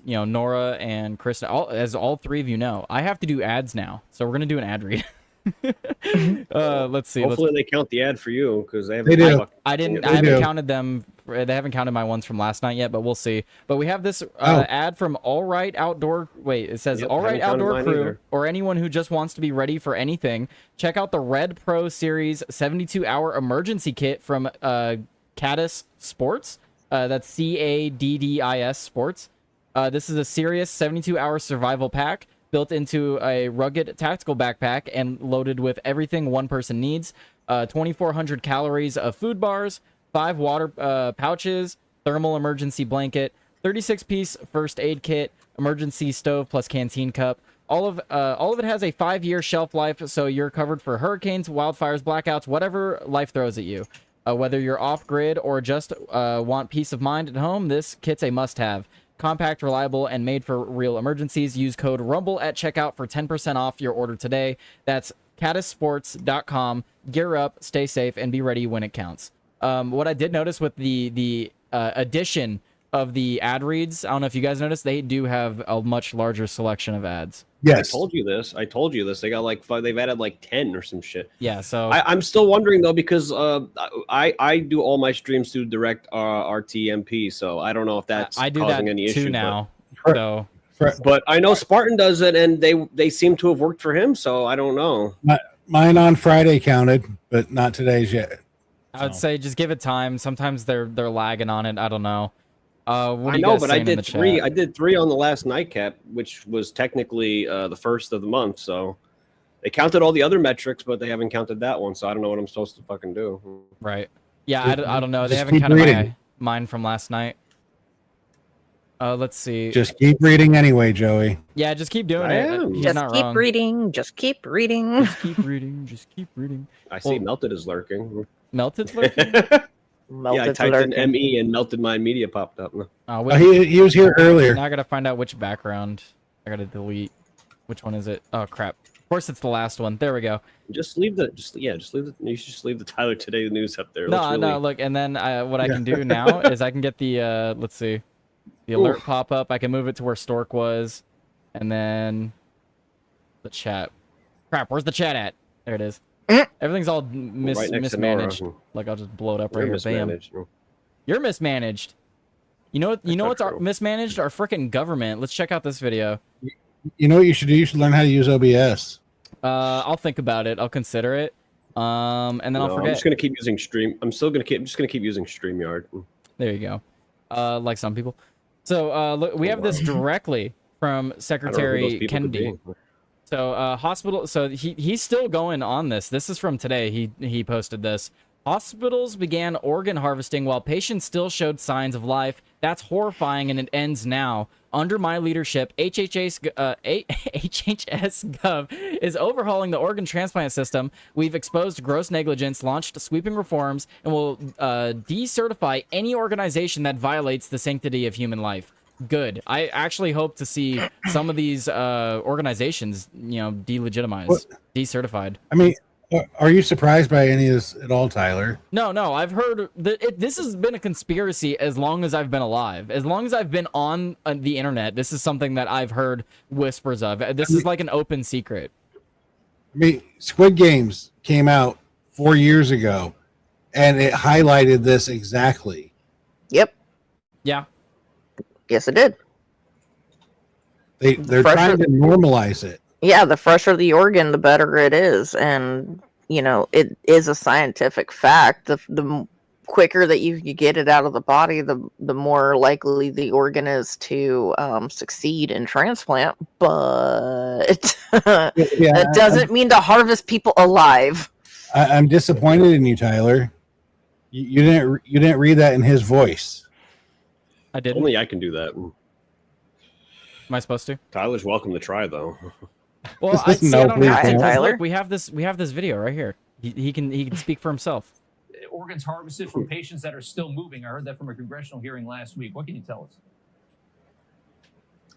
Speaker 1: Nora and Chris, as all three of you know, I have to do ads now, so we're gonna do an ad read. Let's see.
Speaker 6: Hopefully they count the ad for you because they
Speaker 2: They do.
Speaker 1: I haven't counted them. They haven't counted my ones from last night yet, but we'll see. But we have this ad from All Right Outdoor. Wait, it says
Speaker 6: Yep,
Speaker 1: All Right
Speaker 6: haven't counted
Speaker 1: Outdoor
Speaker 6: mine
Speaker 1: Crew
Speaker 6: either.
Speaker 1: or anyone who just wants to be ready for anything. Check out the Red Pro Series 72-hour emergency kit from Caddis Sports. That's CADDIS Sports. This is a serious 72-hour survival pack built into a rugged tactical backpack and loaded with everything one person needs. 2,400 calories of food bars, 5 water pouches, thermal emergency blanket, 36-piece first aid kit, emergency stove plus canteen cup. All of it has a 5-year shelf life, so you're covered for hurricanes, wildfires, blackouts, whatever life throws at you. Whether you're off-grid or just want peace of mind at home, this kit's a must-have. Compact, reliable, and made for real emergencies. Use code RUMBLE at checkout for 10% off your order today. That's caddissports.com. Gear up, stay safe, and be ready when it counts. What I did notice with the addition of the ad reads, I don't know if you guys noticed, they do have a much larger selection of ads.
Speaker 2: Yes.
Speaker 6: I told you this. They got like 5, they've added like 10 or some shit.
Speaker 1: Yeah, so
Speaker 6: I'm still wondering though, because I do all my streams through direct RTMP, so I don't know if that's
Speaker 1: I do
Speaker 6: causing
Speaker 1: that
Speaker 6: any
Speaker 1: too
Speaker 6: issue
Speaker 1: now.
Speaker 2: But,
Speaker 1: So
Speaker 6: but I know Spartan does it, and they seem to have worked for him, so I don't know.
Speaker 2: mine on Friday counted, but not today's yet.
Speaker 1: I would
Speaker 2: So.
Speaker 1: say just give it time. Sometimes they're lagging on it. I don't know. What are
Speaker 6: I
Speaker 1: you
Speaker 6: know,
Speaker 1: guys
Speaker 6: but I
Speaker 1: saying in the
Speaker 6: did 3.
Speaker 1: chat?
Speaker 6: I did 3 on the last nightcap, which was technically the first of the month. So they counted all the other metrics, but they haven't counted that one. So I don't know what I'm supposed to fucking do.
Speaker 1: Right. Yeah, I don't know. They
Speaker 2: Just
Speaker 1: haven't
Speaker 2: keep
Speaker 1: counted
Speaker 2: reading.
Speaker 1: mine from last night. Let's see.
Speaker 2: Just keep reading anyway, Joey.
Speaker 1: Yeah, just keep doing
Speaker 6: I
Speaker 1: it.
Speaker 6: am.
Speaker 1: He's
Speaker 7: Just
Speaker 1: not
Speaker 7: keep
Speaker 1: wrong.
Speaker 7: reading. Just keep reading.
Speaker 1: Just keep reading. Just keep reading.
Speaker 6: I see
Speaker 1: Well,
Speaker 6: Melted is lurking.
Speaker 1: Melted's lurking?
Speaker 6: Yeah, I
Speaker 7: Melted
Speaker 6: typed
Speaker 7: lurking.
Speaker 6: in ME and Melted My Media popped up.
Speaker 2: He was here earlier.
Speaker 1: Now I gotta find out which background. I gotta delete. Which one is it? Oh crap! Of course, it's the last one. There we go.
Speaker 6: Just leave the you should just leave the Tyler Today news up there.
Speaker 1: No, no. Look, and then what I can do now is I can get the let's see, the alert pop up. I can move it to where Stork was, and then the chat. Crap! Where's the chat at? There it is. Everything's all
Speaker 6: right next to
Speaker 1: mismanaged.
Speaker 6: Nora.
Speaker 1: Like I'll just blow it up right
Speaker 6: You're
Speaker 1: here. Bam.
Speaker 6: mismanaged.
Speaker 1: You're mismanaged. You know what? You know
Speaker 6: not
Speaker 1: what's
Speaker 6: true.
Speaker 1: mismanaged? Our freaking government. Let's check out this video.
Speaker 2: You know what you should do? You should learn how to use OBS.
Speaker 1: I'll think about it. I'll consider it. And then I'll
Speaker 6: No,
Speaker 1: forget.
Speaker 6: I'm just gonna keep using Stream. I'm just gonna keep using StreamYard.
Speaker 1: There you go. Like some people. So look, we have this directly from
Speaker 6: I don't know who those
Speaker 1: Secretary
Speaker 6: people could
Speaker 1: Kennedy.
Speaker 6: be.
Speaker 1: So hospital. So he's still going on this. This is from today. He posted this. Hospitals began organ harvesting while patients still showed signs of life. That's horrifying, and it ends now. Under my leadership, HHS Gov is overhauling the organ transplant system. We've exposed gross negligence, launched sweeping reforms, and will decertify any organization that violates the sanctity of human life. Good. I actually hope to see some of these organizations, delegitimized, decertified.
Speaker 2: I mean, are you surprised by any of this at all, Tyler?
Speaker 1: No, I've heard that this has been a conspiracy as long as I've been alive. As long as I've been on the internet, this is something that I've heard whispers of. This is like an open secret.
Speaker 2: I mean, Squid Games came out 4 years ago, and it highlighted this exactly.
Speaker 7: Yep.
Speaker 1: Yeah.
Speaker 7: Yes, it did.
Speaker 2: They're
Speaker 7: Fresher-
Speaker 2: trying to normalize it.
Speaker 7: Yeah, the fresher the organ, the better it is. And, it is a scientific fact. The quicker that you get it out of the body, the more likely the organ is to succeed in transplant. But that doesn't mean to harvest people alive.
Speaker 2: I'm disappointed in you, Tyler. You didn't read that in his voice.
Speaker 1: I didn't.
Speaker 6: Only I can do that.
Speaker 1: Am I supposed to?
Speaker 6: Tyler's welcome to try though.
Speaker 1: Well, I
Speaker 2: No,
Speaker 1: don't
Speaker 2: please
Speaker 1: have to.
Speaker 2: don't.
Speaker 7: Tyler.
Speaker 1: Look, we have this video right here. He can speak for himself.
Speaker 8: Organs harvested from patients that are still moving. I heard that from a congressional hearing last week. What can you tell us?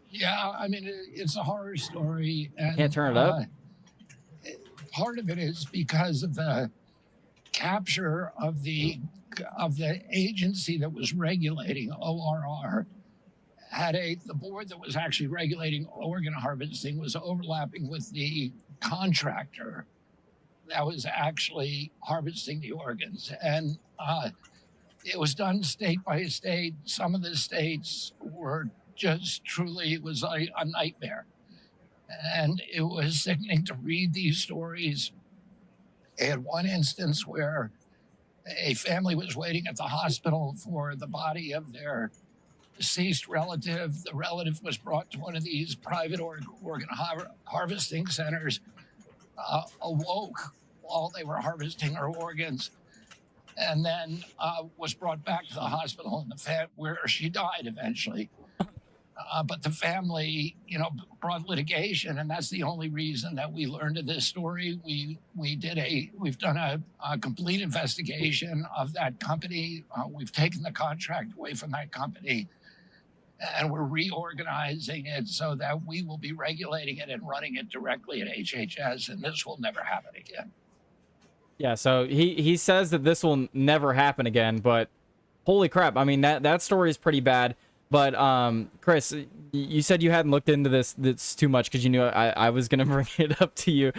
Speaker 9: Yeah, I mean, it's a horror story. And,
Speaker 1: Can't turn it up?
Speaker 9: Part of it is because of the capture of the agency that was regulating ORR. The board that was actually regulating organ harvesting was overlapping with the contractor that was actually harvesting the organs. And it was done state by state. Some of the states were just truly, it was a nightmare. And it was sickening to read these stories. They had one instance where a family was waiting at the hospital for the body of their deceased relative. The relative was brought to one of these private organ harvesting centers, awoke while they were harvesting her organs, and then was brought back to the hospital where she died eventually. But the family, brought litigation, and that's the only reason that we learned of this story. We've done a complete investigation of that company. We've taken the contract away from that company, and we're reorganizing it so that we will be regulating it and running it directly at HHS, and this will never happen again.
Speaker 1: Yeah, so he says that this will never happen again, but holy crap! I mean, that story is pretty bad. But Chris, you said you hadn't looked into this too much because you knew I was gonna bring it up to you.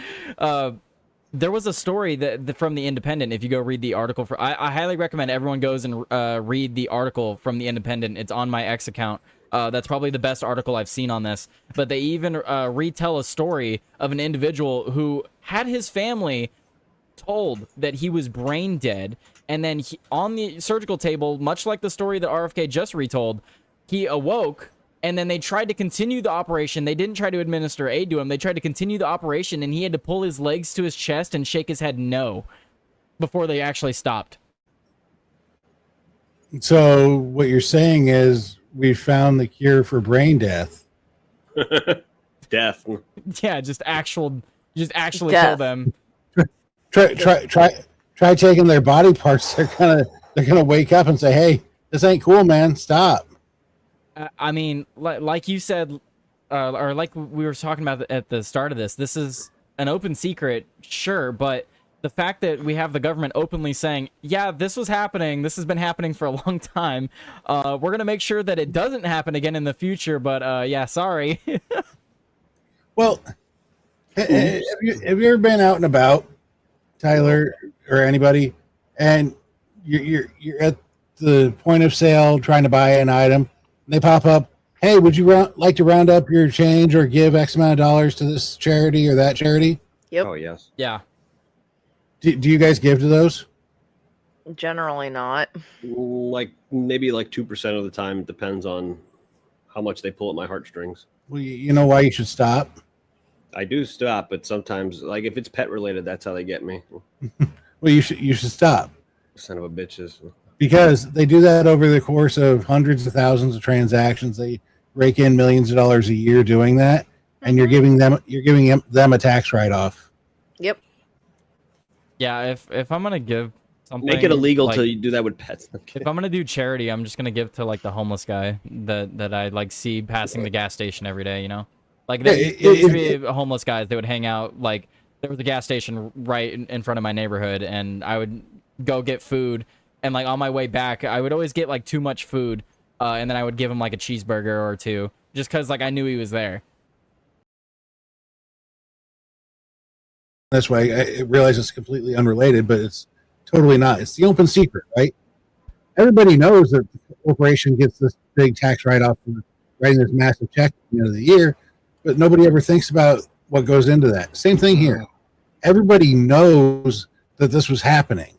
Speaker 1: There was a story that from the Independent. If you go read the article, I highly recommend everyone goes and read the article from the Independent. It's on my X account. That's probably the best article I've seen on this. But they even retell a story of an individual who had his family told that he was brain dead, and then on the surgical table, much like the story that RFK just retold, he awoke, and then they tried to continue the operation. They didn't try to administer aid to him. They tried to continue the operation, and he had to pull his legs to his chest and shake his head no before they actually stopped.
Speaker 2: So what you're saying is we found the cure for brain death.
Speaker 6: Death.
Speaker 1: Yeah, just actually kill
Speaker 7: Death.
Speaker 1: them.
Speaker 2: Try taking their body parts. They're gonna wake up and say, "Hey, this ain't cool, man. Stop."
Speaker 1: I mean, like you said, or like we were talking about at the start of this is an open secret, sure, but the fact that we have the government openly saying, yeah, this was happening, this has been happening for a long time, we're going to make sure that it doesn't happen again in the future, but yeah, sorry.
Speaker 2: Well, have you ever been out and about, Tyler, or anybody, and you're at the point of sale trying to buy an item, and they pop up, hey, would you like to round up your change or give X amount of dollars to this charity or that charity?
Speaker 7: Yep.
Speaker 6: Oh, yes.
Speaker 1: Yeah.
Speaker 2: Do you guys give to those?
Speaker 7: Generally not.
Speaker 6: Like maybe like 2% of the time. It depends on how much they pull at my heartstrings.
Speaker 2: Well, you know why you should stop?
Speaker 6: I do stop, but sometimes, like if it's pet related, that's how they get me.
Speaker 2: Well, you should stop.
Speaker 6: Son of a bitches.
Speaker 2: Because they do that over the course of hundreds of thousands of transactions. They rake in millions of dollars a year doing that, and you're giving them a tax write-off.
Speaker 7: Yep.
Speaker 1: Yeah, if I'm gonna give something,
Speaker 6: Make it illegal
Speaker 1: like,
Speaker 6: to do that with pets.
Speaker 1: if I'm gonna do charity, I'm just gonna give to like the homeless guy that I like see passing the gas station every day. You know, like there used to be homeless guys that would hang out. Like there was a gas station right in front of my neighborhood, and I would go get food. And like on my way back, I would always get like too much food, and then I would give him like a cheeseburger or two, just because like I knew he was there.
Speaker 2: This way, I realize it's completely unrelated, but it's totally not. It's the open secret, right? Everybody knows that the corporation gets this big tax write-off for writing this massive check at the end of the year, but nobody ever thinks about what goes into that. Same thing here. Everybody knows that this was happening.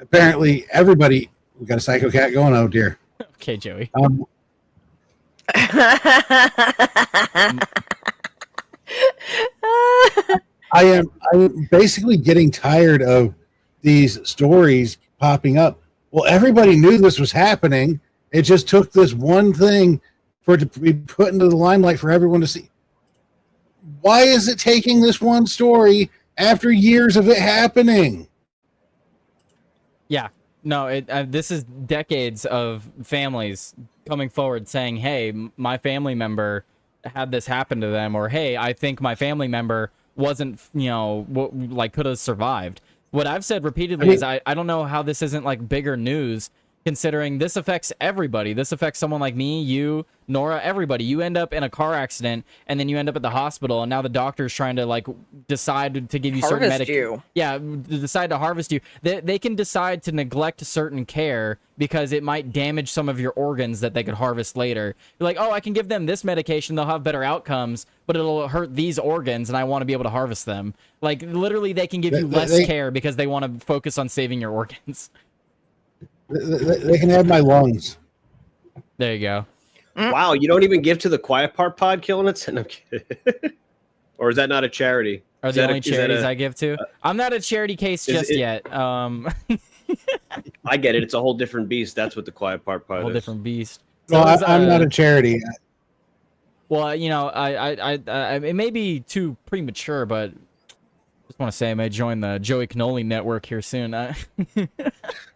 Speaker 2: Apparently, everybody. We got a psycho cat going. Oh dear.
Speaker 1: Okay, Joey.
Speaker 2: I'm basically getting tired of these stories popping up. Well, everybody knew this was happening. It just took this one thing for it to be put into the limelight for everyone to see. Why is it taking this one story after years of it happening?
Speaker 1: Yeah, no, this is decades of families coming forward saying, hey, my family member had this happen to them, or hey, I think my family member wasn't, like could have survived. What I've said repeatedly is I don't know how this isn't like bigger news, considering this affects everybody. This affects someone like me, you, Nora, everybody. You end up in a car accident, and then you end up at the hospital, and now the doctor's trying to like decide to give you certain medication. Yeah, decide to harvest you. They can decide to neglect certain care because it might damage some of your organs that they could harvest later. You're like, oh, I can give them this medication, they'll have better outcomes, but it'll hurt these organs, and I want to be able to harvest them. Like literally, they can give you less care because they want to focus on saving your organs.
Speaker 2: They can have my lungs.
Speaker 1: There you go.
Speaker 6: Wow, you don't even give to the Quiet Part Pod killing it? No, I'm kidding. Or is that not a charity?
Speaker 1: Are the only charities I give to? I'm not a charity case just yet.
Speaker 6: I get it. It's a whole different beast. That's what the Quiet Part Pod is.
Speaker 1: Whole different beast.
Speaker 2: So well, I'm not a charity.
Speaker 1: Well, I it may be too premature, but I just want to say I may join the Joey Cannoli network here soon.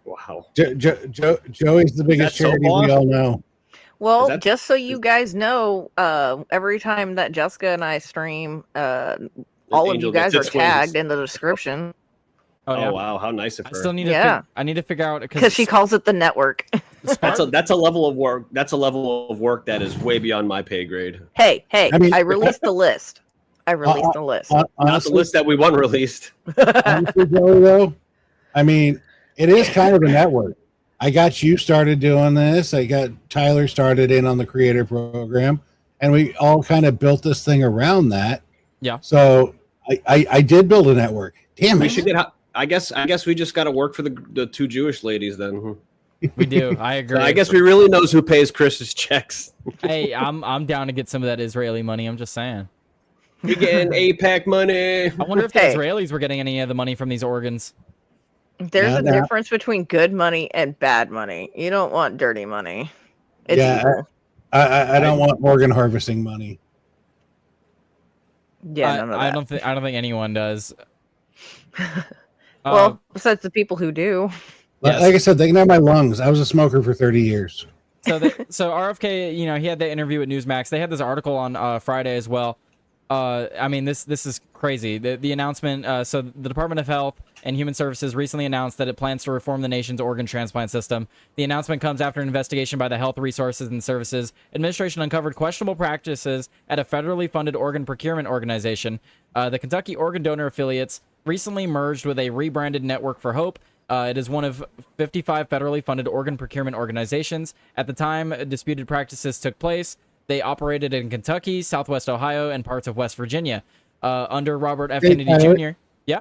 Speaker 6: Wow.
Speaker 2: Joey's the biggest charity we all know.
Speaker 7: Well,
Speaker 6: that-
Speaker 7: just so you guys know, every time that Jessica and I stream, all of
Speaker 6: Angel
Speaker 7: you guys are
Speaker 6: gets twins.
Speaker 7: tagged in the description.
Speaker 6: Oh wow, how nice of
Speaker 1: I
Speaker 6: her.
Speaker 1: still need
Speaker 7: Yeah.
Speaker 1: I need to figure out
Speaker 7: Because she calls it the network.
Speaker 6: That's a level of work. That's a level of work that is way beyond my pay grade.
Speaker 7: Hey,
Speaker 2: I mean-
Speaker 7: I released the list. I released the list.
Speaker 6: Not the
Speaker 2: Honestly,
Speaker 6: list that we want released.
Speaker 2: honestly, Joey, though, I mean, it is kind of a network. I got you started doing this. I got Tyler started in on the creator program, and we all kind of built this thing around that.
Speaker 1: Yeah.
Speaker 2: So I did build a network. Damn
Speaker 6: We
Speaker 2: it.
Speaker 6: should get. I guess we just got to work for the two Jewish ladies then.
Speaker 1: We do. I agree.
Speaker 6: So I guess we really knows who pays Chris's checks.
Speaker 1: Hey, I'm down to get some of that Israeli money. I'm just saying.
Speaker 6: We getting APAC money.
Speaker 1: I wonder if the
Speaker 7: Hey.
Speaker 1: Israelis were getting any of the money from these organs.
Speaker 7: There's a
Speaker 2: Yeah.
Speaker 7: difference between good money and bad money. You don't want dirty money. It's
Speaker 2: Yeah,
Speaker 7: evil.
Speaker 2: I don't want organ harvesting money.
Speaker 7: Yeah, none of
Speaker 1: I
Speaker 7: that.
Speaker 1: don't think anyone does.
Speaker 7: Well, besides the people who do.
Speaker 1: Yes.
Speaker 2: Like I said, they can have my lungs. I was a smoker for 30 years.
Speaker 1: So RFK, you know, he had the interview with Newsmax. They had this article on Friday as well. I mean, this is crazy. The announcement. So the Department of Health and Human Services recently announced that it plans to reform the nation's organ transplant system. The announcement comes after an investigation by the Health Resources and Services Administration uncovered questionable practices at a federally funded organ procurement organization. The Kentucky Organ Donor Affiliates recently merged with a rebranded Network for Hope. It is one of 55 federally funded organ procurement organizations. At the time disputed practices took place, they operated in Kentucky, Southwest Ohio, and parts of West Virginia. Under Robert F.
Speaker 2: Hey,
Speaker 1: Kennedy
Speaker 2: Tyler.
Speaker 1: Jr. Yeah.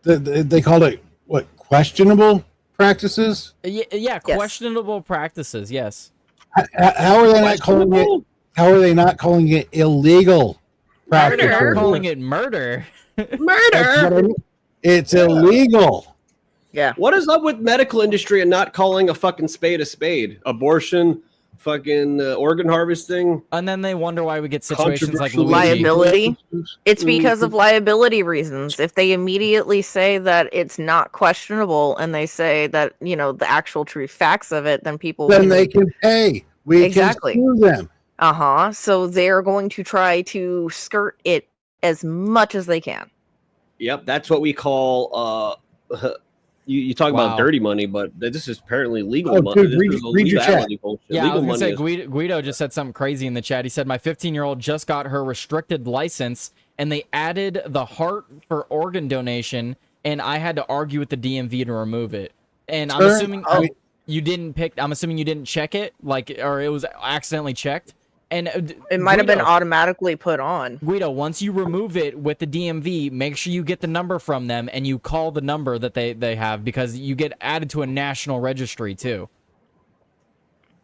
Speaker 2: They called it, what, questionable practices?
Speaker 1: Yeah,
Speaker 7: Yes.
Speaker 1: questionable practices. Yes.
Speaker 2: How are they not calling it? How are they not calling it illegal practices?
Speaker 1: They're calling it murder.
Speaker 2: That's what I mean. It's illegal.
Speaker 7: Yeah.
Speaker 6: What is up with medical industry and not calling a fucking spade a spade? Abortion, fucking organ harvesting.
Speaker 1: And then they wonder why we get situations like
Speaker 6: Controversial
Speaker 1: Luigi.
Speaker 7: Liability. It's because of liability reasons. If they immediately say that it's not questionable and they say that, you know, the actual true facts of it, then people
Speaker 2: Then they can pay. We
Speaker 7: Exactly.
Speaker 2: can sue them.
Speaker 7: So they're going to try to skirt it as much as they can.
Speaker 6: Yep, that's what we call. You talk
Speaker 1: Wow.
Speaker 6: about dirty money, but this is apparently legal
Speaker 2: Oh,
Speaker 6: money.
Speaker 2: dude,
Speaker 6: This
Speaker 2: read-
Speaker 6: is a
Speaker 2: read your chat.
Speaker 6: legality bullshit.
Speaker 1: Yeah, I
Speaker 6: Legal
Speaker 1: was gonna
Speaker 6: money
Speaker 1: say
Speaker 6: is-
Speaker 1: Guido just said something crazy in the chat. He said my 15-year-old just got her restricted license, and they added the heart for organ donation, and I had to argue with the DMV to remove it. And I'm
Speaker 2: Sure.
Speaker 1: assuming you didn't pick. I'm assuming you didn't check it, like, or it was accidentally checked. And
Speaker 7: It might have been
Speaker 1: Guido-
Speaker 7: automatically put on.
Speaker 1: Guido, once you remove it with the DMV, make sure you get the number from them and you call the number that they have, because you get added to a national registry too.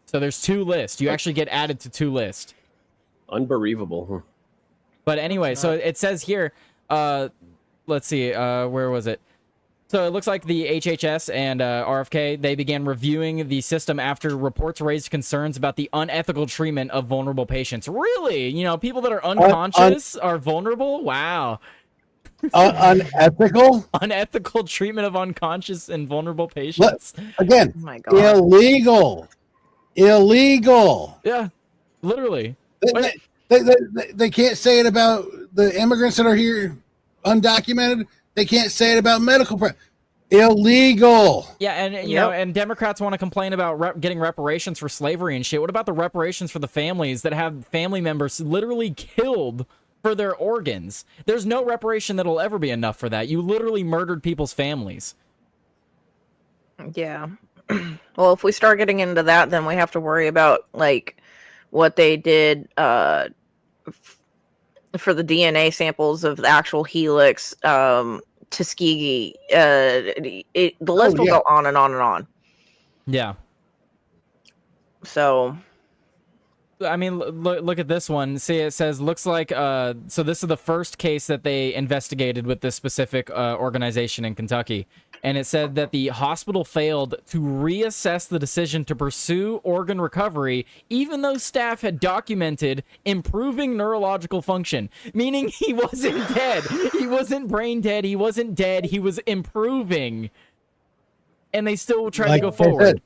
Speaker 1: So there's two lists. You actually get added to two lists.
Speaker 6: Unbelievable.
Speaker 1: But anyway, so it says here, let's see, where was it? So it looks like the HHS and RFK, they began reviewing the system after reports raised concerns about the unethical treatment of vulnerable patients. Really? You know, people that are unconscious are vulnerable? Wow.
Speaker 2: Unethical?
Speaker 1: Unethical treatment of unconscious and vulnerable patients.
Speaker 2: Again,
Speaker 7: Oh my God.
Speaker 2: illegal. Illegal.
Speaker 1: Yeah, literally.
Speaker 2: They can't say it about the immigrants that are here undocumented. They can't say it about medical illegal.
Speaker 1: Yeah, and you know, and Democrats want to complain about getting reparations for slavery and shit. What about the reparations for the families that have family members literally killed for their organs? There's no reparation that'll ever be enough for that. You literally murdered people's families.
Speaker 7: Yeah. Well, if we start getting into that, then we have to worry about like what they did for the DNA samples of the actual helix, Tuskegee. The list will go on and on and on.
Speaker 1: Yeah.
Speaker 7: So,
Speaker 1: I mean, look at this one. See, it says, looks like, so this is the first case that they investigated with this specific organization in Kentucky. And it said that the hospital failed to reassess the decision to pursue organ recovery, even though staff had documented improving neurological function, meaning he wasn't dead. He wasn't brain dead. He wasn't dead. He was improving. And they still tried to go forward.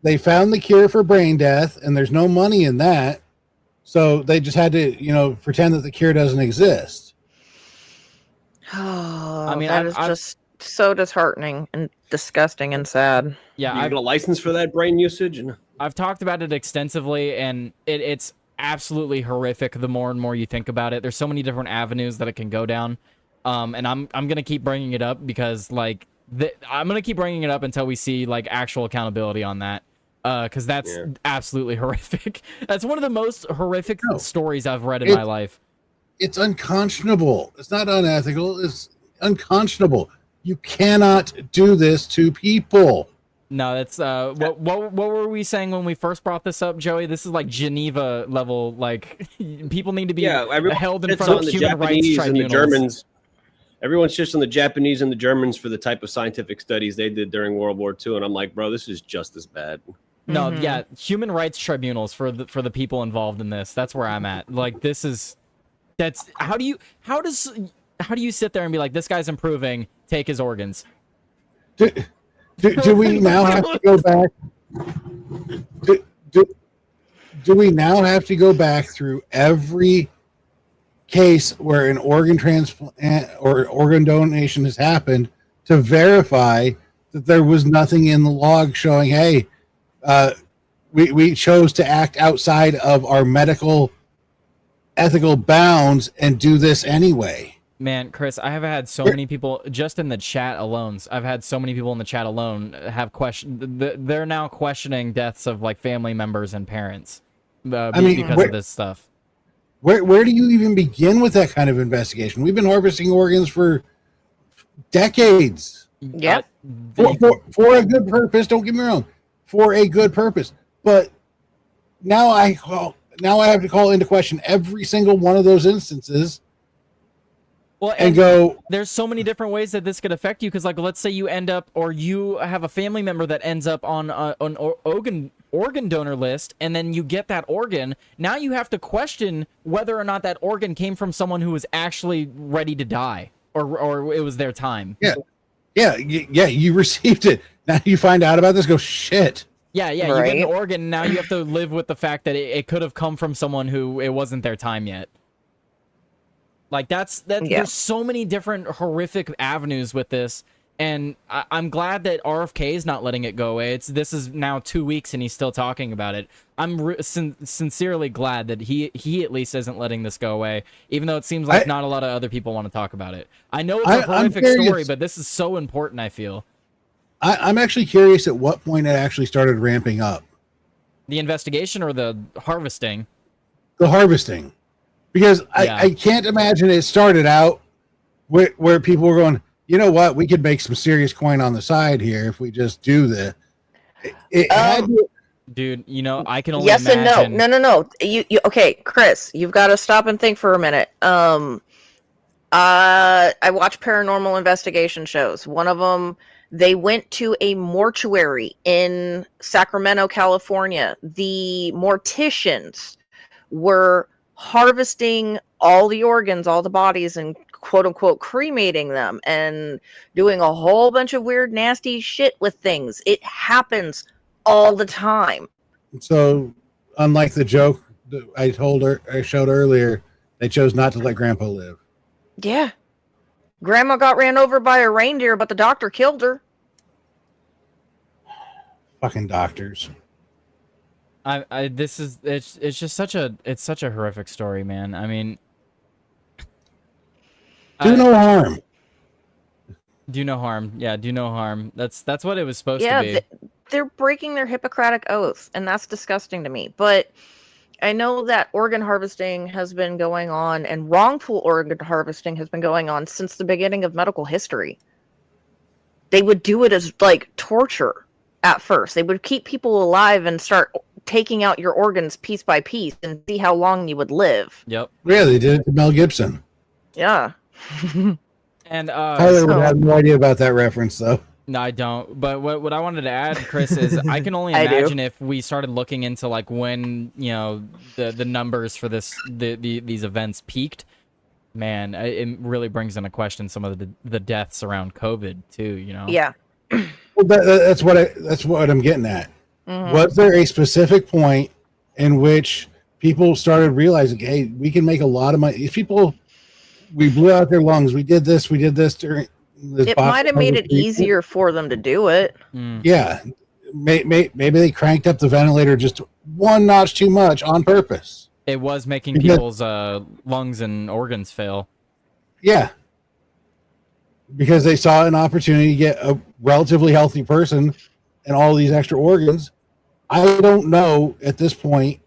Speaker 2: they found the cure for brain death, and there's no money in that. So they just had to, pretend that the cure doesn't exist.
Speaker 7: Oh,
Speaker 1: I mean,
Speaker 7: that is just so disheartening and disgusting and sad.
Speaker 1: Yeah,
Speaker 6: You get a license for that brain usage, and
Speaker 1: I've talked about it extensively, and it's absolutely horrific the more and more you think about it. There's so many different avenues that it can go down. And I'm gonna keep bringing it up because I'm gonna keep bringing it up until we see like actual accountability on that. Because that's absolutely horrific. That's one of the most horrific stories I've read in my life.
Speaker 2: It's unconscionable. It's not unethical. It's unconscionable. You cannot do this to people.
Speaker 1: No, that's what were we saying when we first brought this up, Joey? This is like Geneva level. Like people need to be held in front of human rights tribunals.
Speaker 6: Germans. Everyone's just on the Japanese and the Germans for the type of scientific studies they did during World War II, and I'm like, bro, this is just as bad.
Speaker 1: No, yeah, human rights tribunals for the people involved in this. That's where I'm at. Like how do you sit there and be like, this guy's improving, take his organs?
Speaker 2: Do we now have to go back? Do we now have to go back through every case where an organ transplant or organ donation has happened to verify that there was nothing in the log showing, hey, we chose to act outside of our medical ethical bounds and do this anyway?
Speaker 1: Man, Chris, I have had so many people just in the chat alone. I've had so many people in the chat alone have they're now questioning deaths of like family members and parents because of this stuff.
Speaker 2: Where do you even begin with that kind of investigation? We've been harvesting organs for decades.
Speaker 7: Yep.
Speaker 2: For a good purpose. Don't get me wrong. For a good purpose. But now I have to call into question every single one of those instances.
Speaker 1: Well,
Speaker 2: and go.
Speaker 1: There's so many different ways that this could affect you. Because, like, let's say you end up, or you have a family member that ends up on an organ donor list, and then you get that organ. Now you have to question whether or not that organ came from someone who was actually ready to die, or it was their time.
Speaker 2: Yeah. You received it. Now you find out about this. Go shit.
Speaker 1: Yeah. You get an organ. Now you have to live with the fact that it could have come from someone who it wasn't their time yet. Like there's so many different horrific avenues with this, and I'm glad that RFK is not letting it go away. This is now 2 weeks and he's still talking about it. I'm sincerely glad that he at least isn't letting this go away, even though it seems like not a lot of other people want to talk about it. I know it's a horrific story, but this is so important, I feel.
Speaker 2: I'm actually curious at what point it actually started ramping up.
Speaker 1: The investigation or the harvesting?
Speaker 2: The harvesting. Because I can't imagine it started out where people were going, you know what, we could make some serious coin on the side here if we just do this.
Speaker 1: Dude, I can only
Speaker 7: yes
Speaker 1: imagine.
Speaker 7: And no. You okay, Chris, you've got to stop and think for a minute. I watch paranormal investigation shows. One of them, they went to a mortuary in Sacramento, California. The morticians were harvesting all the organs, all the bodies, and quote unquote cremating them and doing a whole bunch of weird, nasty shit with things. It happens all the time.
Speaker 2: So, unlike the joke that I showed earlier, they chose not to let Grandpa live.
Speaker 7: Yeah. Grandma got ran over by a reindeer, but the doctor killed her.
Speaker 2: Fucking doctors.
Speaker 1: It's just such a horrific story, man. I mean,
Speaker 2: do no harm.
Speaker 1: Do no harm. Yeah, do no harm. That's what it was supposed to be.
Speaker 7: They're breaking their Hippocratic oath, and that's disgusting to me. But I know that organ harvesting has been going on, and wrongful organ harvesting has been going on since the beginning of medical history. They would do it as like torture at first. They would keep people alive and start taking out your organs piece by piece and see how long you would live.
Speaker 1: Yep.
Speaker 2: Yeah, they did it to Mel Gibson.
Speaker 7: Yeah.
Speaker 1: And
Speaker 2: Tyler would have no idea about that reference, though.
Speaker 1: No, I don't. But what I wanted to add, Chris, is I can only imagine if we started looking into like when the numbers for these events peaked. Man, it really brings into question some of the deaths around COVID too.
Speaker 7: Yeah.
Speaker 2: Well, that's what I'm getting at. Was there a specific point in which people started realizing, hey, we can make a lot of money? These people, we blew out their lungs. We did this during this.
Speaker 7: It might have made it easier for them to do it.
Speaker 2: Yeah. Maybe they cranked up the ventilator just one notch too much on purpose.
Speaker 1: It was making people's lungs and organs fail.
Speaker 2: Yeah. Because they saw an opportunity to get a relatively healthy person and all these extra organs. I don't know at this point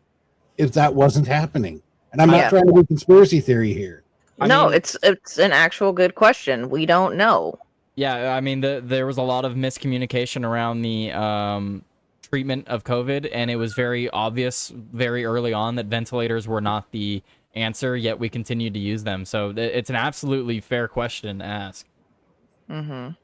Speaker 2: if that wasn't happening. And I'm not trying to do conspiracy theory here.
Speaker 7: I mean, it's an actual good question. We don't know.
Speaker 1: Yeah, I mean, there was a lot of miscommunication around the treatment of COVID, and it was very obvious very early on that ventilators were not the answer, yet we continued to use them. So it's an absolutely fair question to ask. But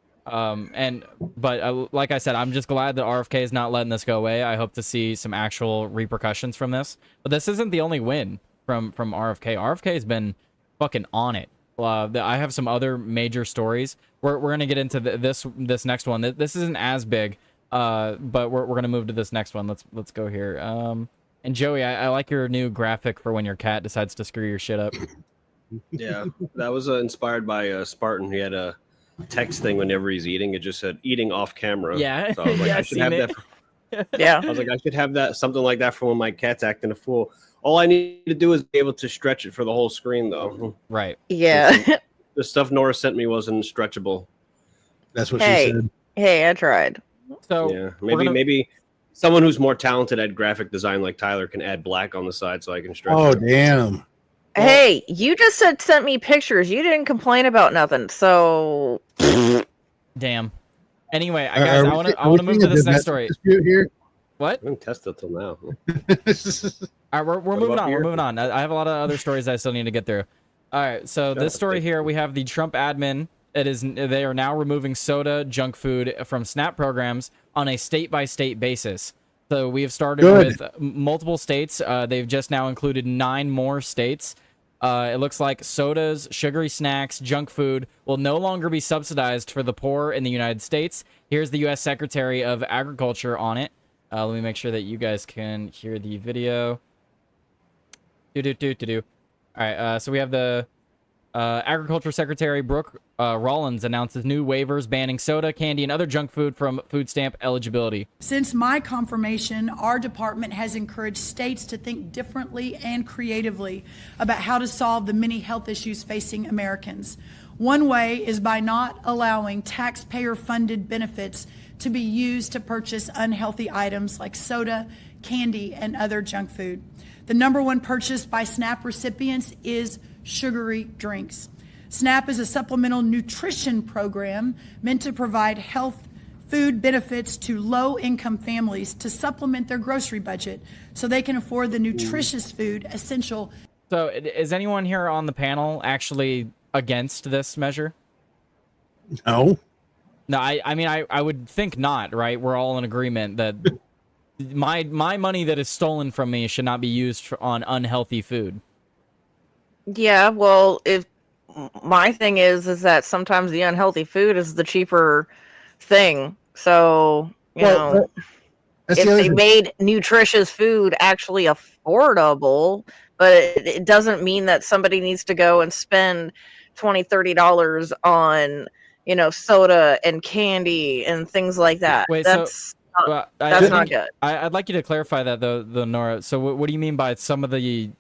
Speaker 1: like I said, I'm just glad that RFK is not letting this go away. I hope to see some actual repercussions from this. But this isn't the only win from RFK. RFK has been fucking on it. I have some other major stories. We're gonna get into this next one. This isn't as big, but we're gonna move to this next one. Let's go here. And Joey, I like your new graphic for when your cat decides to screw your shit up.
Speaker 6: Yeah, that was inspired by Spartan. He had a text thing whenever he's eating. It just said "eating off camera."
Speaker 1: Yeah,
Speaker 6: so I was like,
Speaker 1: yeah,
Speaker 6: I should have that.
Speaker 7: Yeah,
Speaker 6: I was like, I should have that, something like that for when my cat's acting a fool. All I need to do is be able to stretch it for the whole screen, though.
Speaker 1: Right.
Speaker 7: Yeah.
Speaker 6: The stuff Nora sent me wasn't stretchable.
Speaker 2: That's what she said.
Speaker 7: Hey, I tried.
Speaker 1: So
Speaker 6: yeah, maybe someone who's more talented at graphic design like Tyler can add black on the side so I can stretch.
Speaker 2: Oh,
Speaker 6: it.
Speaker 2: damn.
Speaker 7: Hey, you just sent me pictures. You didn't complain about nothing. So
Speaker 1: damn. Anyway, guys, I want to move to this next story.
Speaker 2: Here?
Speaker 1: What?
Speaker 6: I didn't test it till now.
Speaker 1: All right, we're moving on. We're moving on. I have a lot of other stories I still need to get through. All right, so this story here, we have the Trump admin. They are now removing soda, junk food from SNAP programs on a state-by-state basis. So we have started with multiple states. They've just now included 9 more states. It looks like sodas, sugary snacks, junk food will no longer be subsidized for the poor in the United States. Here's the U.S. Secretary of Agriculture on it. Let me make sure that you guys can hear the video. All right, so we have the Agriculture Secretary Brooke Rollins announces new waivers banning soda, candy, and other junk food from food stamp eligibility.
Speaker 10: Since my confirmation, our department has encouraged states to think differently and creatively about how to solve the many health issues facing Americans. One way is by not allowing taxpayer-funded benefits to be used to purchase unhealthy items like soda, candy, and other junk food. The number one purchase by SNAP recipients is sugary drinks. SNAP is a supplemental nutrition program meant to provide health food benefits to low-income families to supplement their grocery budget so they can afford the nutritious food essential.
Speaker 1: So is anyone here on the panel actually against this measure?
Speaker 2: No.
Speaker 1: No, I mean, I would think not, right? We're all in agreement that my money that is stolen from me should not be used on unhealthy food.
Speaker 7: yeah, well, if my thing is that sometimes the unhealthy food is the cheaper thing. So you know, if they made nutritious food actually affordable, but it doesn't mean that somebody needs to go and spend $20-$30 on soda and candy and things like that.
Speaker 1: Wait,
Speaker 7: that's
Speaker 1: that's
Speaker 7: not good.
Speaker 1: I'd like you to clarify that though, Nora. So what do you mean by some of the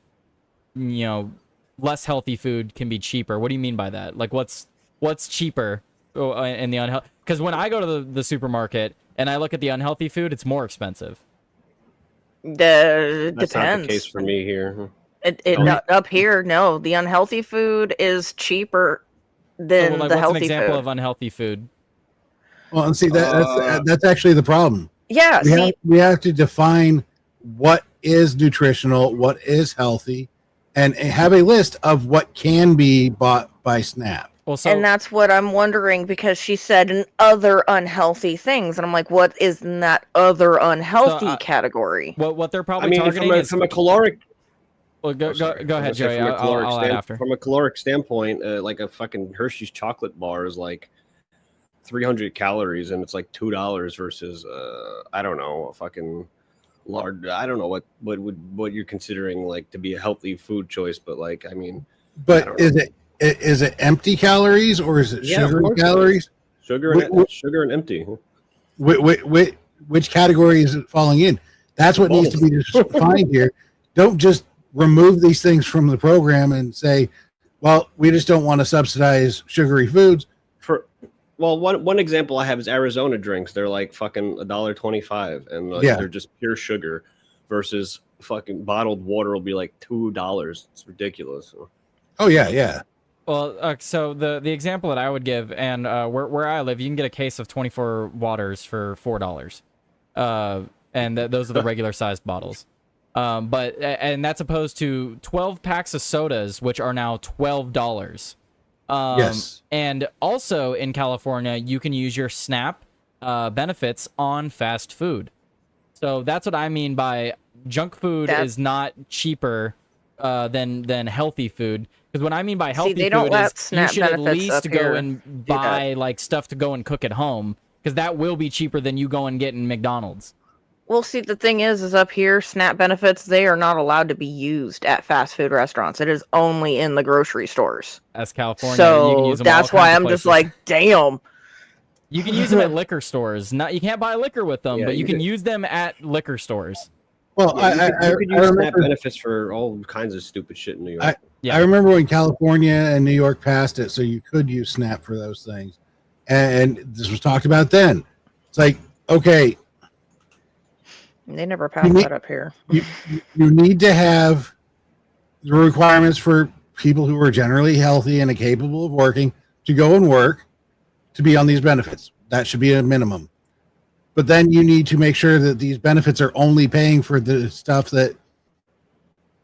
Speaker 1: less healthy food can be cheaper? What do you mean by that? Like what's cheaper in the unhealthy? Because when I go to the supermarket and I look at the unhealthy food, it's more expensive.
Speaker 7: Depends.
Speaker 6: That's not the case for me here.
Speaker 7: Up here, no. The unhealthy food is cheaper than the healthy food.
Speaker 1: What's an example of unhealthy food?
Speaker 2: Well, and see that's actually the problem.
Speaker 7: Yeah,
Speaker 2: we have to define what is nutritional, what is healthy, and have a list of what can be bought by SNAP.
Speaker 1: Well,
Speaker 7: and that's what I'm wondering, because she said "and other unhealthy things," and I'm like, what is in that other unhealthy category?
Speaker 1: What they're probably targeting is
Speaker 6: from a caloric.
Speaker 1: Well, go ahead, Joey. I'll add after.
Speaker 6: From a caloric standpoint, like a fucking Hershey's chocolate bar is like 300 calories and it's like $2 versus I don't know, a fucking large. I don't know what you're considering like to be a healthy food choice, but like I mean,
Speaker 2: But is it empty calories or is it sugary calories?
Speaker 6: Sugar and empty.
Speaker 2: Which category is it falling in? That's what needs to be defined here. Don't just remove these things from the program and say, well, we just don't want to subsidize sugary foods.
Speaker 6: Well, one example I have is Arizona drinks. They're like fucking $1.25, and like they're just pure sugar, versus fucking bottled water will be like $2. It's ridiculous.
Speaker 2: Oh yeah.
Speaker 1: Well, so the example that I would give, and where I live, you can get a case of 24 waters for $4, and those are the regular sized bottles. But that's opposed to 12 packs of sodas, which are now $12.
Speaker 2: Yes.
Speaker 1: And also in California, you can use your SNAP benefits on fast food. So that's what I mean by junk food is not cheaper than healthy food. Because what I mean by healthy food is you should at least go and buy like stuff to go and cook at home, because that will be cheaper than you going and getting McDonald's.
Speaker 7: Well, see, the thing is up here, SNAP benefits, they are not allowed to be used at fast food restaurants. It is only in the grocery stores.
Speaker 1: As California,
Speaker 7: so
Speaker 1: you can use them
Speaker 7: that's
Speaker 1: all
Speaker 7: why
Speaker 1: kinds
Speaker 7: I'm
Speaker 1: of
Speaker 7: just
Speaker 1: places.
Speaker 7: like, damn.
Speaker 1: You can use them at liquor stores. You can't buy liquor with them, but you can use them at liquor stores.
Speaker 2: Well,
Speaker 6: you could use SNAP
Speaker 2: remember
Speaker 6: benefits for all kinds of stupid shit in New York.
Speaker 2: I remember when California and New York passed it, so you could use SNAP for those things, and this was talked about then. It's like, okay,
Speaker 7: They never passed that up here.
Speaker 2: You need to have the requirements for people who are generally healthy and capable of working to go and work to be on these benefits. That should be a minimum. But then you need to make sure that these benefits are only paying for the stuff that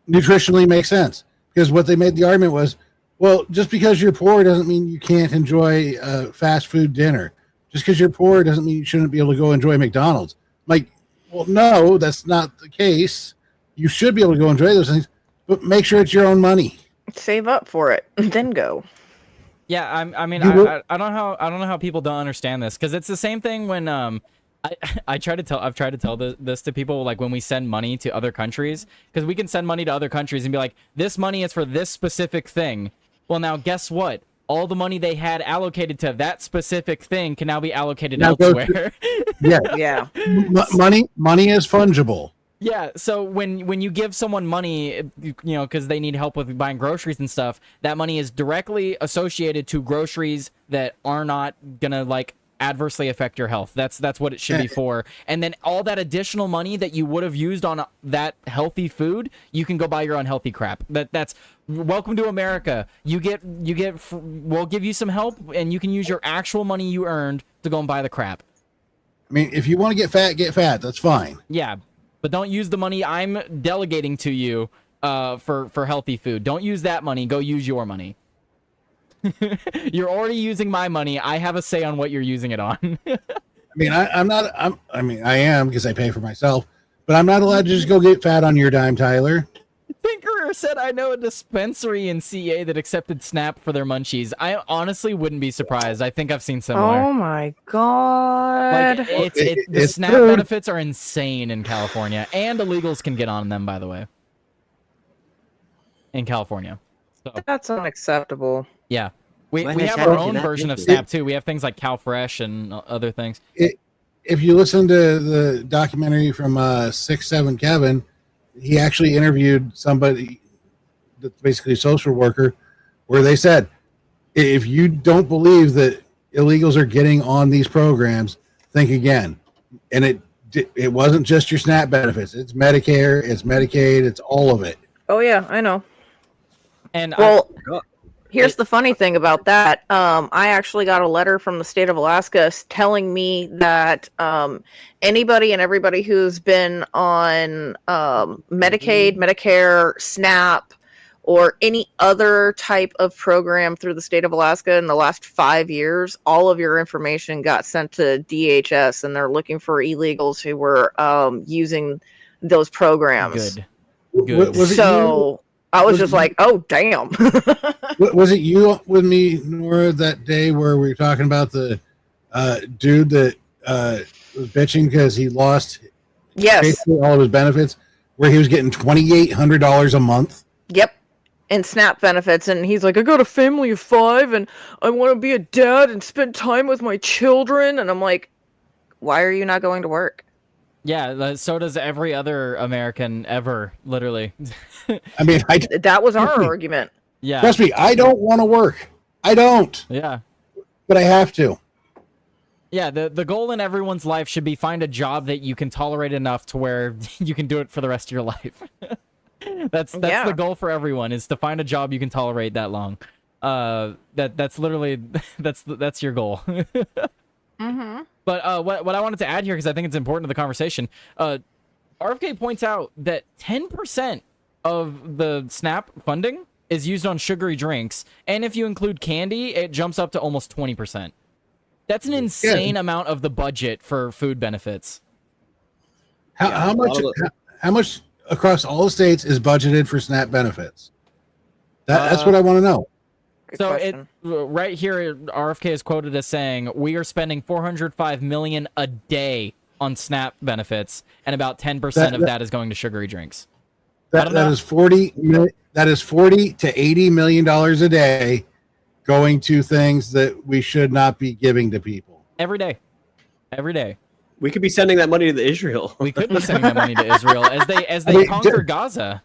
Speaker 2: nutritionally makes sense. Because what they made the argument was, well, just because you're poor doesn't mean you can't enjoy a fast food dinner. Just because you're poor doesn't mean you shouldn't be able to go enjoy McDonald's. Like, well, no, that's not the case. You should be able to go enjoy those things, but make sure it's your own money.
Speaker 7: Save up for it, then go.
Speaker 1: Yeah, I mean, I don't know how people don't understand this, because it's the same thing when I've tried to tell this to people, like when we send money to other countries, because we can send money to other countries and be like, this money is for this specific thing. Well, now guess what? All the money they had allocated to that specific thing can now be allocated elsewhere.
Speaker 2: Yeah. Money is fungible.
Speaker 1: Yeah, so when you give someone money, you know, because they need help with buying groceries and stuff, that money is directly associated to groceries that are not gonna like adversely affect your health. That's what it should be for. And then all that additional money that you would have used on that healthy food, you can go buy your unhealthy crap. That's welcome to America. We'll give you some help, and you can use your actual money you earned to go and buy the crap.
Speaker 2: I mean, if you want to get fat. That's fine.
Speaker 1: Yeah, but don't use the money I'm delegating to you for healthy food. Don't use that money. Go use your money. You're already using my money. I have a say on what you're using it on.
Speaker 2: I mean, I am because I pay for myself, but I'm not allowed to just go get fat on your dime, Tyler.
Speaker 1: Tinkerer said, I know a dispensary in CA that accepted SNAP for their munchies. I honestly wouldn't be surprised. I think I've seen similar.
Speaker 7: Oh my god.
Speaker 1: Like, the SNAP benefits are insane in California, and illegals can get on them, by the way. In California. So,
Speaker 7: that's unacceptable.
Speaker 1: Yeah. We have our own version of SNAP, too. We have things like CalFresh and other things.
Speaker 2: If you listen to the documentary from 6'7" Kevin, he actually interviewed somebody that's basically a social worker, where they said, if you don't believe that illegals are getting on these programs, think again. And it wasn't just your SNAP benefits. It's Medicare, it's Medicaid, it's all of it.
Speaker 7: Oh, yeah, I know.
Speaker 1: And
Speaker 7: here's the funny thing about that. I actually got a letter from the state of Alaska telling me that anybody and everybody who's been on Medicaid, Medicare, SNAP, or any other type of program through the state of Alaska in the last 5 years, all of your information got sent to DHS, and they're looking for illegals who were using those programs.
Speaker 1: Good.
Speaker 7: So I was just like, oh, damn.
Speaker 2: Was it you with me, Nora, that day where we were talking about the dude that was bitching because he lost
Speaker 7: Yes.
Speaker 2: basically all of his benefits, where he was getting $2,800 a month.
Speaker 7: Yep. And SNAP benefits, and he's like, I got a family of 5, and I want to be a dad and spend time with my children. And I'm like, why are you not going to work?
Speaker 1: Yeah, so does every other American ever, literally.
Speaker 2: I mean,
Speaker 7: that was our argument.
Speaker 1: Yeah.
Speaker 2: Trust me, I don't want to work. I don't.
Speaker 1: Yeah.
Speaker 2: But I have to.
Speaker 1: Yeah, the goal in everyone's life should be find a job that you can tolerate enough to where you can do it for the rest of your life. That's the goal for everyone, is to find a job you can tolerate that long. That's literally that's your goal.
Speaker 7: Mm-hmm.
Speaker 1: But what I wanted to add here, because I think it's important to the conversation, RFK points out that 10% of the SNAP funding is used on sugary drinks, and if you include candy, it jumps up to almost 20%. That's an insane amount of the budget for food benefits.
Speaker 2: How much across all the states is budgeted for SNAP benefits? That's what I want to know.
Speaker 1: So right here, RFK is quoted as saying, "We are spending $405 million a day on SNAP benefits, and about 10% of that is going to sugary drinks."
Speaker 2: That is $40 to $80 million a day going to things that we should not be giving to people.
Speaker 1: Every day. Every day.
Speaker 6: We could be sending that money to Israel.
Speaker 1: We could be sending that money to Israel as they conquer Gaza.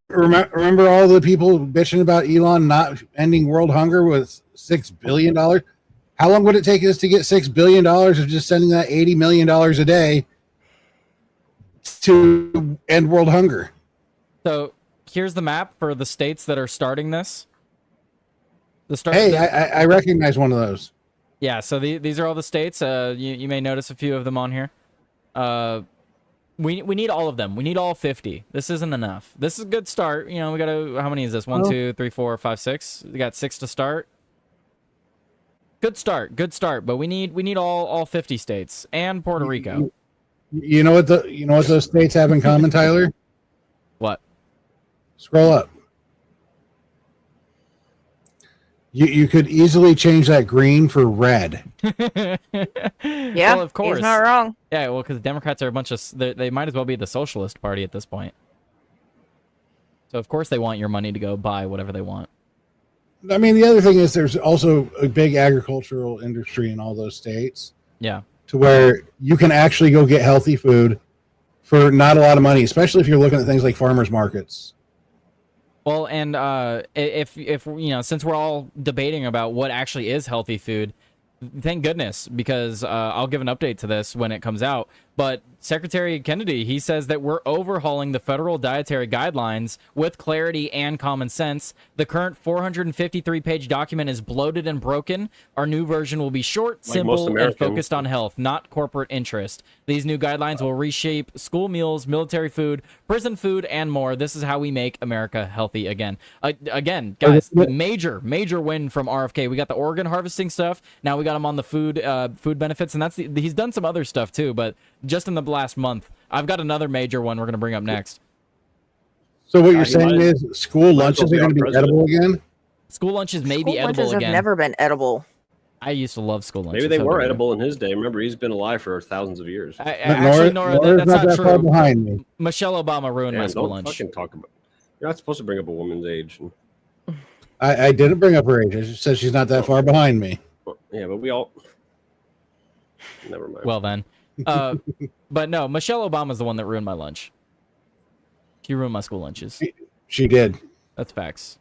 Speaker 2: Remember all the people bitching about Elon not ending world hunger with $6 billion? How long would it take us to get $6 billion of just sending that $80 million a day to end world hunger?
Speaker 1: So here's the map for the states that are starting this.
Speaker 2: I recognize one of those.
Speaker 1: Yeah, so these are all the states. You may notice a few of them on here. We need all of them. We need all 50. This isn't enough. This is a good start. You know, we got to, how many is this? 1, 2, 3, 4, 5, 6. We got 6 to start. Good start. But we need all 50 states and Puerto Rico.
Speaker 2: You know what those states have in common, Tyler?
Speaker 1: What?
Speaker 2: Scroll up. You could easily change that green for red.
Speaker 7: Yeah,
Speaker 1: well, of course.
Speaker 7: He's not wrong.
Speaker 1: Yeah, well, because Democrats are a bunch of... They might as well be the socialist party at this point. So, of course, they want your money to go buy whatever they want.
Speaker 2: I mean, the other thing is there's also a big agricultural industry in all those states.
Speaker 1: Yeah.
Speaker 2: To where you can actually go get healthy food for not a lot of money, especially if you're looking at things like farmers markets.
Speaker 1: Well, and if you know, since we're all debating about what actually is healthy food, thank goodness, because I'll give an update to this when it comes out. But Secretary Kennedy, he says that we're overhauling the federal dietary guidelines with clarity and common sense. The current 453-page document is bloated and broken. Our new version will be short, simple, and focused on health, not corporate interest. These new guidelines will reshape school meals, military food, prison food, and more. This is how we make America healthy again. Again, guys, major win from RFK. We got the organ harvesting stuff. Now we got him on the food benefits, and he's done some other stuff too, but just in the last month. I've got another major one we're going to bring up next.
Speaker 2: So what you're saying is school lunches are going to be edible again?
Speaker 1: School lunches may be
Speaker 7: School
Speaker 1: edible
Speaker 7: lunches
Speaker 1: again.
Speaker 7: have never been edible.
Speaker 1: I used to love school lunches.
Speaker 6: Maybe they were edible in his day. Remember, he's been alive for thousands of years.
Speaker 1: Actually, Nora, that's not true.
Speaker 2: Far behind me.
Speaker 1: Michelle Obama ruined my school lunch.
Speaker 6: Fucking talk about. You're not supposed to bring up a woman's age.
Speaker 2: I didn't bring up her age. I just said she's not that far behind me.
Speaker 6: Yeah, but we all. Never mind.
Speaker 1: Well then. But no, Michelle Obama's the one that ruined my lunch. She ruined my school lunches.
Speaker 2: She did.
Speaker 1: That's facts.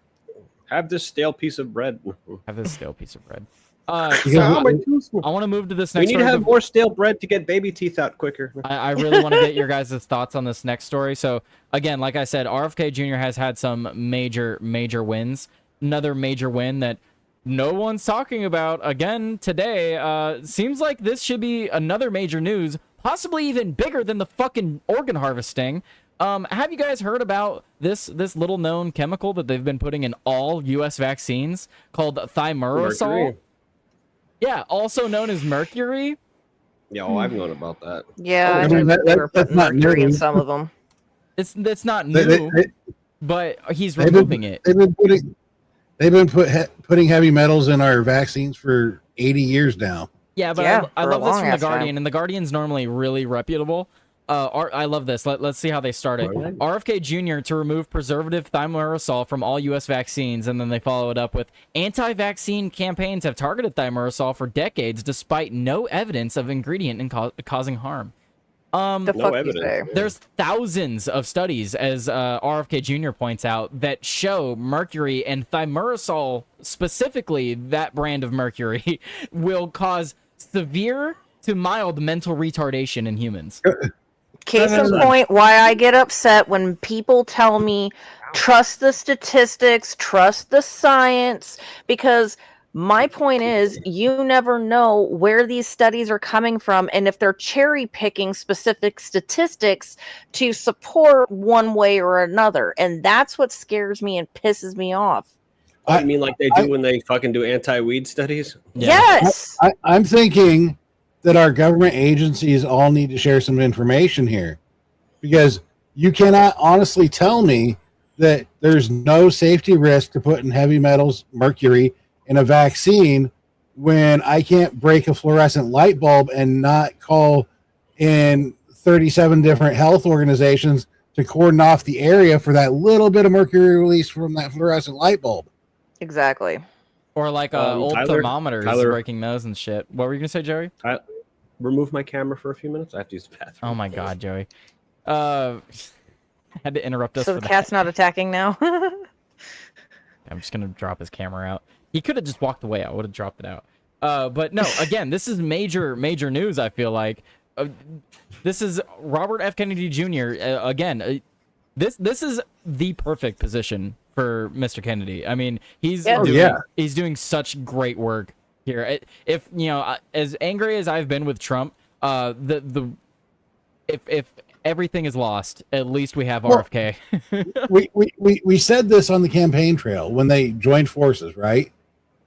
Speaker 6: Have this stale piece of bread.
Speaker 1: Have this stale piece of bread.
Speaker 6: I
Speaker 1: want to move to this next.
Speaker 6: We need to have more stale bread to get baby teeth out quicker.
Speaker 1: I really want to get your guys' thoughts on this next story. So again, like I said, RFK Jr. has had some major wins. Another major win that no one's talking about again today. Seems like this should be another major news, possibly even bigger than the fucking organ harvesting. Have you guys heard about this little known chemical that they've been putting in all U.S. vaccines called thimerosal?
Speaker 6: Mercury.
Speaker 1: Yeah, also known as mercury.
Speaker 6: Yeah, I've known about that.
Speaker 7: Yeah, I
Speaker 2: mean,
Speaker 7: they were putting
Speaker 2: not
Speaker 7: mercury in
Speaker 2: new.
Speaker 7: some of them.
Speaker 1: It's not new, but he's removing it.
Speaker 2: They've been putting heavy metals in our vaccines for 80 years now.
Speaker 1: Yeah, but
Speaker 7: Yeah,
Speaker 1: I
Speaker 7: for a
Speaker 1: love this
Speaker 7: long
Speaker 1: from the
Speaker 7: ass time.
Speaker 1: Guardian, and the Guardian's normally really reputable. I love this. Let's see how they start it. RFK Jr. to remove preservative thimerosal from all U.S. vaccines, and then they follow it up with anti-vaccine campaigns have targeted thimerosal for decades, despite no evidence of ingredient in causing harm.
Speaker 7: The
Speaker 6: No
Speaker 7: fuck you
Speaker 6: evidence.
Speaker 7: say?
Speaker 1: There's thousands of studies, as RFK Jr. points out, that show mercury and thimerosal, specifically that brand of mercury, will cause severe to mild mental retardation in humans.
Speaker 7: Case in point, why I get upset when people tell me trust the statistics, trust the science, because my point is you never know where these studies are coming from and if they're cherry picking specific statistics to support one way or another. And that's what scares me and pisses me off.
Speaker 6: Oh, you mean like they do when they fucking do anti-weed studies?
Speaker 1: Yeah.
Speaker 7: Yes.
Speaker 2: I'm thinking that our government agencies all need to share some information here, because you cannot honestly tell me that there's no safety risk to putting heavy metals, mercury, in a vaccine when I can't break a fluorescent light bulb and not call in 37 different health organizations to cordon off the area for that little bit of mercury release from that fluorescent light bulb.
Speaker 7: Exactly.
Speaker 1: Or like old
Speaker 6: Tyler-
Speaker 1: thermometers
Speaker 6: Tyler-
Speaker 1: breaking those and shit. What were you gonna say, Joey?
Speaker 6: Remove my camera for a few minutes. I have to use the bathroom.
Speaker 1: Oh my god, Joey. Had to interrupt us
Speaker 7: So
Speaker 1: for
Speaker 7: the cat's not attacking now.
Speaker 1: I'm just gonna drop his camera out. He could have just walked away. I would have dropped it out. But no, again, this is major news. I feel like this is Robert F. Kennedy Jr. Again, this is the perfect position for Mr. Kennedy. I mean, he's doing such great work here. If you know, as angry as I've been with Trump, if everything is lost, at least we have RFK.
Speaker 2: we said this on the campaign trail when they joined forces, right?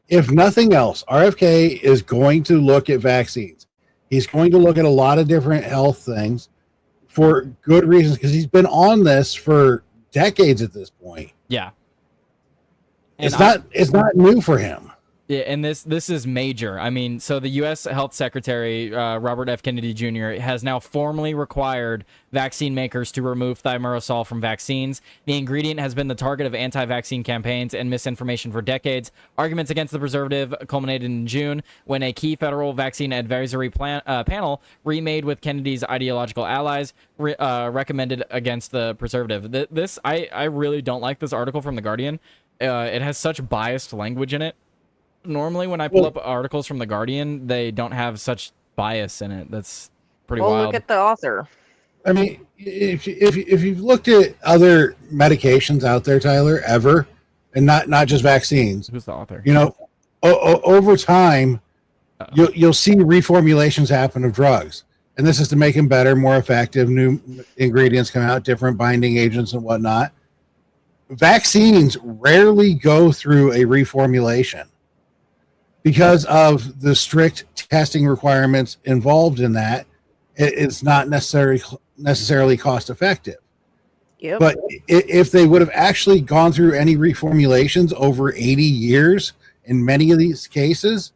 Speaker 2: If nothing else, RFK is going to look at vaccines. He's going to look at a lot of different health things for good reasons, because he's been on this for decades at this point.
Speaker 1: Yeah.
Speaker 2: It's not new for him.
Speaker 1: Yeah, and this is major. I mean, so the U.S. Health Secretary, Robert F. Kennedy Jr., has now formally required vaccine makers to remove thimerosal from vaccines. The ingredient has been the target of anti-vaccine campaigns and misinformation for decades. Arguments against the preservative culminated in June when a key federal vaccine advisory panel, remade with Kennedy's ideological allies, recommended against the preservative. I really don't like this article from The Guardian. It has such biased language in it. Normally, when I pull up articles from The Guardian, they don't have such bias in it. That's pretty wild.
Speaker 7: Look at the author.
Speaker 2: I mean, if you've looked at other medications out there, Tyler, ever, and not just vaccines.
Speaker 1: Who's the author?
Speaker 2: You know, over time, you'll see reformulations happen of drugs, and this is to make them better, more effective. New ingredients come out, different binding agents and whatnot. Vaccines rarely go through a reformulation because of the strict testing requirements involved in that. It's not necessarily cost effective.
Speaker 7: Yep.
Speaker 2: But if they would have actually gone through any reformulations over 80 years in many of these cases,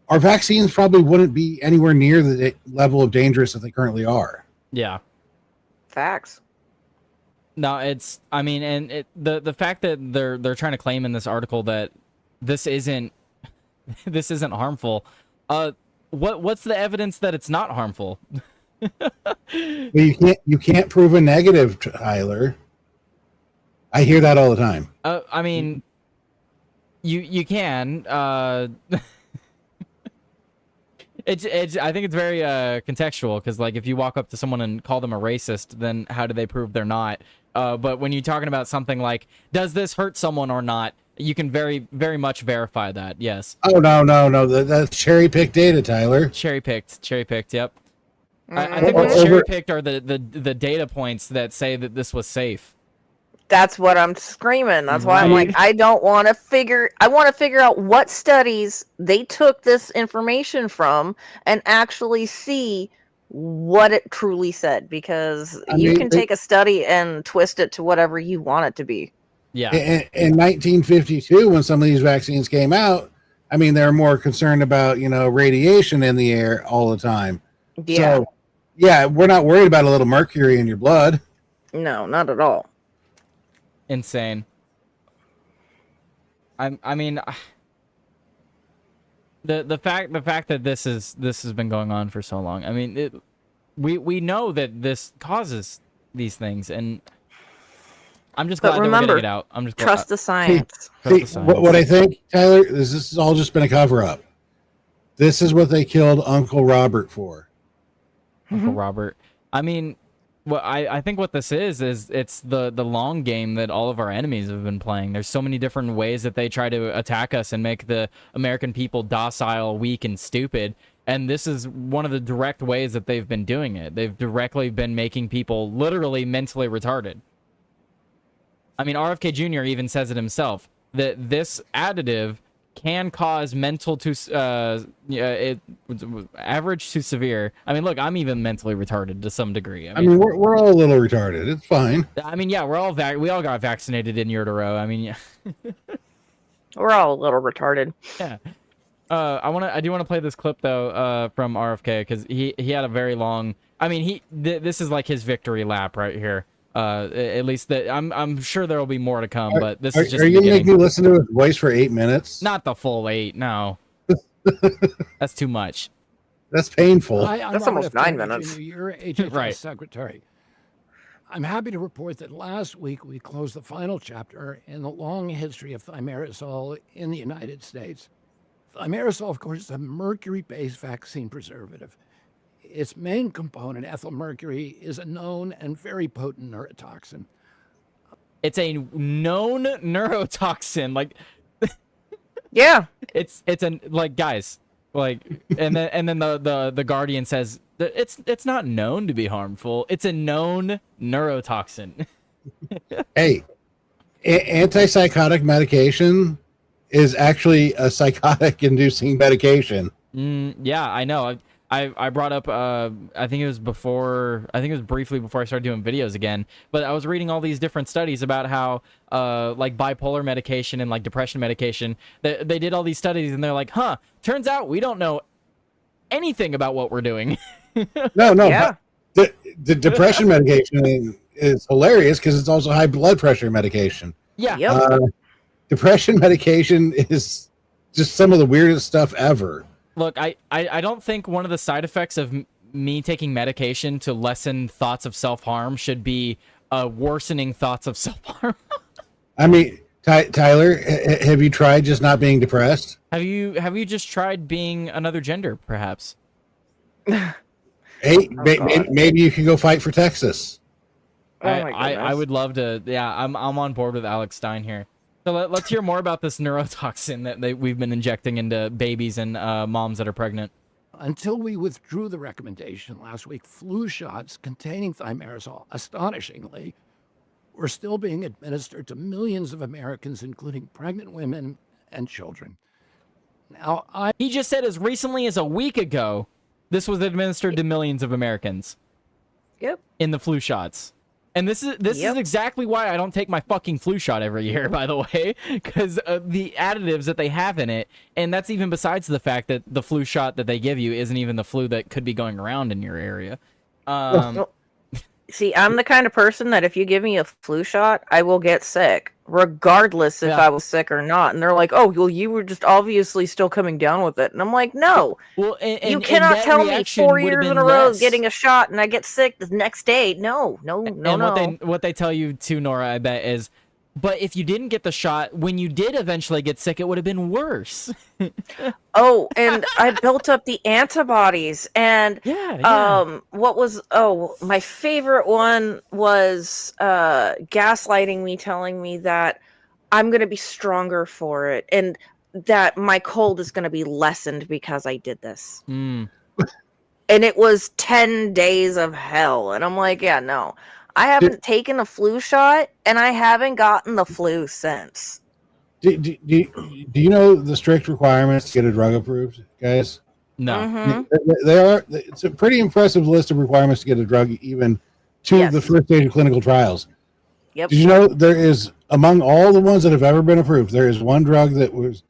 Speaker 2: our vaccines probably wouldn't be anywhere near the level of dangerous that they currently are.
Speaker 1: Yeah.
Speaker 7: Facts.
Speaker 1: No, it's. I mean, and the fact that they're trying to claim in this article that this isn't harmful. What's the evidence that it's not harmful?
Speaker 2: You can't prove a negative, Tyler. I hear that all the time.
Speaker 1: I mean, you can. It's I think it's very contextual, because like if you walk up to someone and call them a racist, then how do they prove they're not? But when you're talking about something like, does this hurt someone or not, you can very, very much verify that. Yes.
Speaker 2: Oh no, that's cherry picked data, Tyler.
Speaker 1: Cherry picked. Yep.
Speaker 7: Mm-hmm.
Speaker 1: I think what's cherry picked are the data points that say that this was safe.
Speaker 7: That's what I'm screaming. That's why I'm like, I want to figure out what studies they took this information from and actually see what it truly said, because you can take a study and twist it to whatever you want it to be.
Speaker 1: Yeah.
Speaker 2: In 1952, when some of these vaccines came out, I mean, they're more concerned about, radiation in the air all the time.
Speaker 7: Yeah.
Speaker 2: So, yeah, we're not worried about a little mercury in your blood.
Speaker 7: No, not at all.
Speaker 1: Insane. I mean, the fact that this has been going on for so long. I mean, we know that this causes these things, and I'm just glad that we're getting it out. I'm just
Speaker 7: trust the science.
Speaker 2: What I think, Tyler, is this has all just been a cover up. This is what they killed Uncle Robert for.
Speaker 1: Uncle Robert. I mean, what I think what this is it's the long game that all of our enemies have been playing. There's so many different ways that they try to attack us and make the American people docile, weak, and stupid. And this is one of the direct ways that they've been doing it. They've directly been making people literally mentally retarded. I mean, RFK Jr. even says it himself, that this additive can cause mental to average to severe. I mean, look, I'm even mentally retarded to some degree.
Speaker 2: I mean we're all a little retarded. It's fine.
Speaker 1: I mean, yeah, we all got vaccinated in utero. I mean, yeah.
Speaker 7: We're all a little retarded.
Speaker 1: Yeah. I do want to play this clip though from RFK, because he had a very long. I mean, this is like his victory lap right here. At least that I'm sure there will be more to come, but this is just.
Speaker 2: Are you gonna make me listen to his voice for 8 minutes?
Speaker 1: Not the full 8. No, that's too much.
Speaker 2: That's painful.
Speaker 7: That's almost 9 minutes.
Speaker 9: You're HHS
Speaker 1: Right.
Speaker 9: Secretary. I'm happy to report that last week we closed the final chapter in the long history of thimerosal in the United States. Thimerosal, of course, is a mercury-based vaccine preservative. Its main component, ethyl mercury, is a known and very potent neurotoxin.
Speaker 1: It's a known neurotoxin. Like,
Speaker 7: yeah,
Speaker 1: it's guys, like, and then the Guardian says that it's not known to be harmful. It's a known neurotoxin.
Speaker 2: Hey, antipsychotic medication is actually a psychotic-inducing medication.
Speaker 1: Yeah, I know. I brought up, I think it was briefly before I started doing videos again, but I was reading all these different studies about how, like bipolar medication and like depression medication, they did all these studies and they're like, turns out we don't know anything about what we're doing.
Speaker 2: No.
Speaker 7: Yeah.
Speaker 2: The depression medication is hilarious because it's also high blood pressure medication.
Speaker 1: Yeah.
Speaker 7: Yep.
Speaker 2: Depression medication is just some of the weirdest stuff ever.
Speaker 1: Look, I don't think one of the side effects of me taking medication to lessen thoughts of self-harm should be worsening thoughts of self-harm. I
Speaker 2: mean, Tyler, have you tried just not being depressed?
Speaker 1: Have you just tried being another gender, perhaps?
Speaker 2: Hey, maybe you can go fight for Texas.
Speaker 1: I would love to. Yeah, I'm on board with Alex Stein here. So let's hear more about this neurotoxin that we've been injecting into babies and moms that are pregnant.
Speaker 9: Until we withdrew the recommendation last week, flu shots containing thimerosal, astonishingly, were still being administered to millions of Americans, including pregnant women and children. Now,
Speaker 1: he just said as recently as a week ago, this was administered to millions of Americans.
Speaker 7: Yep.
Speaker 1: In the flu shots. And this is exactly why I don't take my fucking flu shot every year, by the way, because the additives that they have in it, and that's even besides the fact that the flu shot that they give you isn't even the flu that could be going around in your area.
Speaker 7: See, I'm the kind of person that if you give me a flu shot, I will get sick, regardless if I was sick or not. And they're like, "Oh, well, you were just obviously still coming down with it." And I'm like, "No,
Speaker 1: well,
Speaker 7: you cannot tell me 4 years in a row getting a shot and I get sick the next day. No.
Speaker 1: What they tell you too, Nora, I bet, is, but if you didn't get the shot, when you did eventually get sick, it would have been worse.
Speaker 7: Oh, and I built up the antibodies, and my favorite one was gaslighting me, telling me that I'm going to be stronger for it, and that my cold is going to be lessened because I did this. And it was 10 days of hell, and I'm like, yeah, no. I haven't taken a flu shot, and I haven't gotten the flu since.
Speaker 2: Do you know the strict requirements to get a drug approved, guys?
Speaker 1: No.
Speaker 7: Mm-hmm.
Speaker 2: It's a pretty impressive list of requirements to get a drug even to the first stage of clinical trials.
Speaker 7: Yep.
Speaker 2: Did you know there is, among all the ones that have ever been approved, there is one drug that was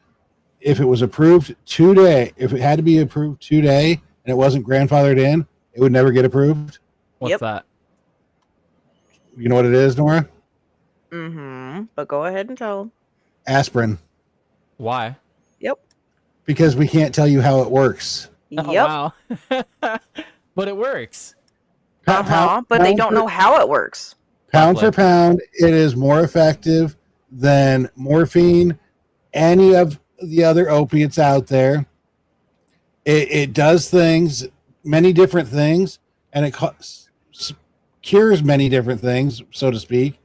Speaker 2: if it was approved today, if it had to be approved today and it wasn't grandfathered in, it would never get approved.
Speaker 1: What's that?
Speaker 2: You know what it is, Nora?
Speaker 7: Mm-hmm. But go ahead and tell them.
Speaker 2: Aspirin.
Speaker 1: Why?
Speaker 7: Yep.
Speaker 2: Because we can't tell you how it works.
Speaker 1: Oh,
Speaker 7: Yep.
Speaker 1: wow. But it works.
Speaker 7: But they don't know how it works.
Speaker 2: Pound for pound, it is more effective than morphine, any of the other opiates out there. It does things, many different things, and it cures many different things, so to speak.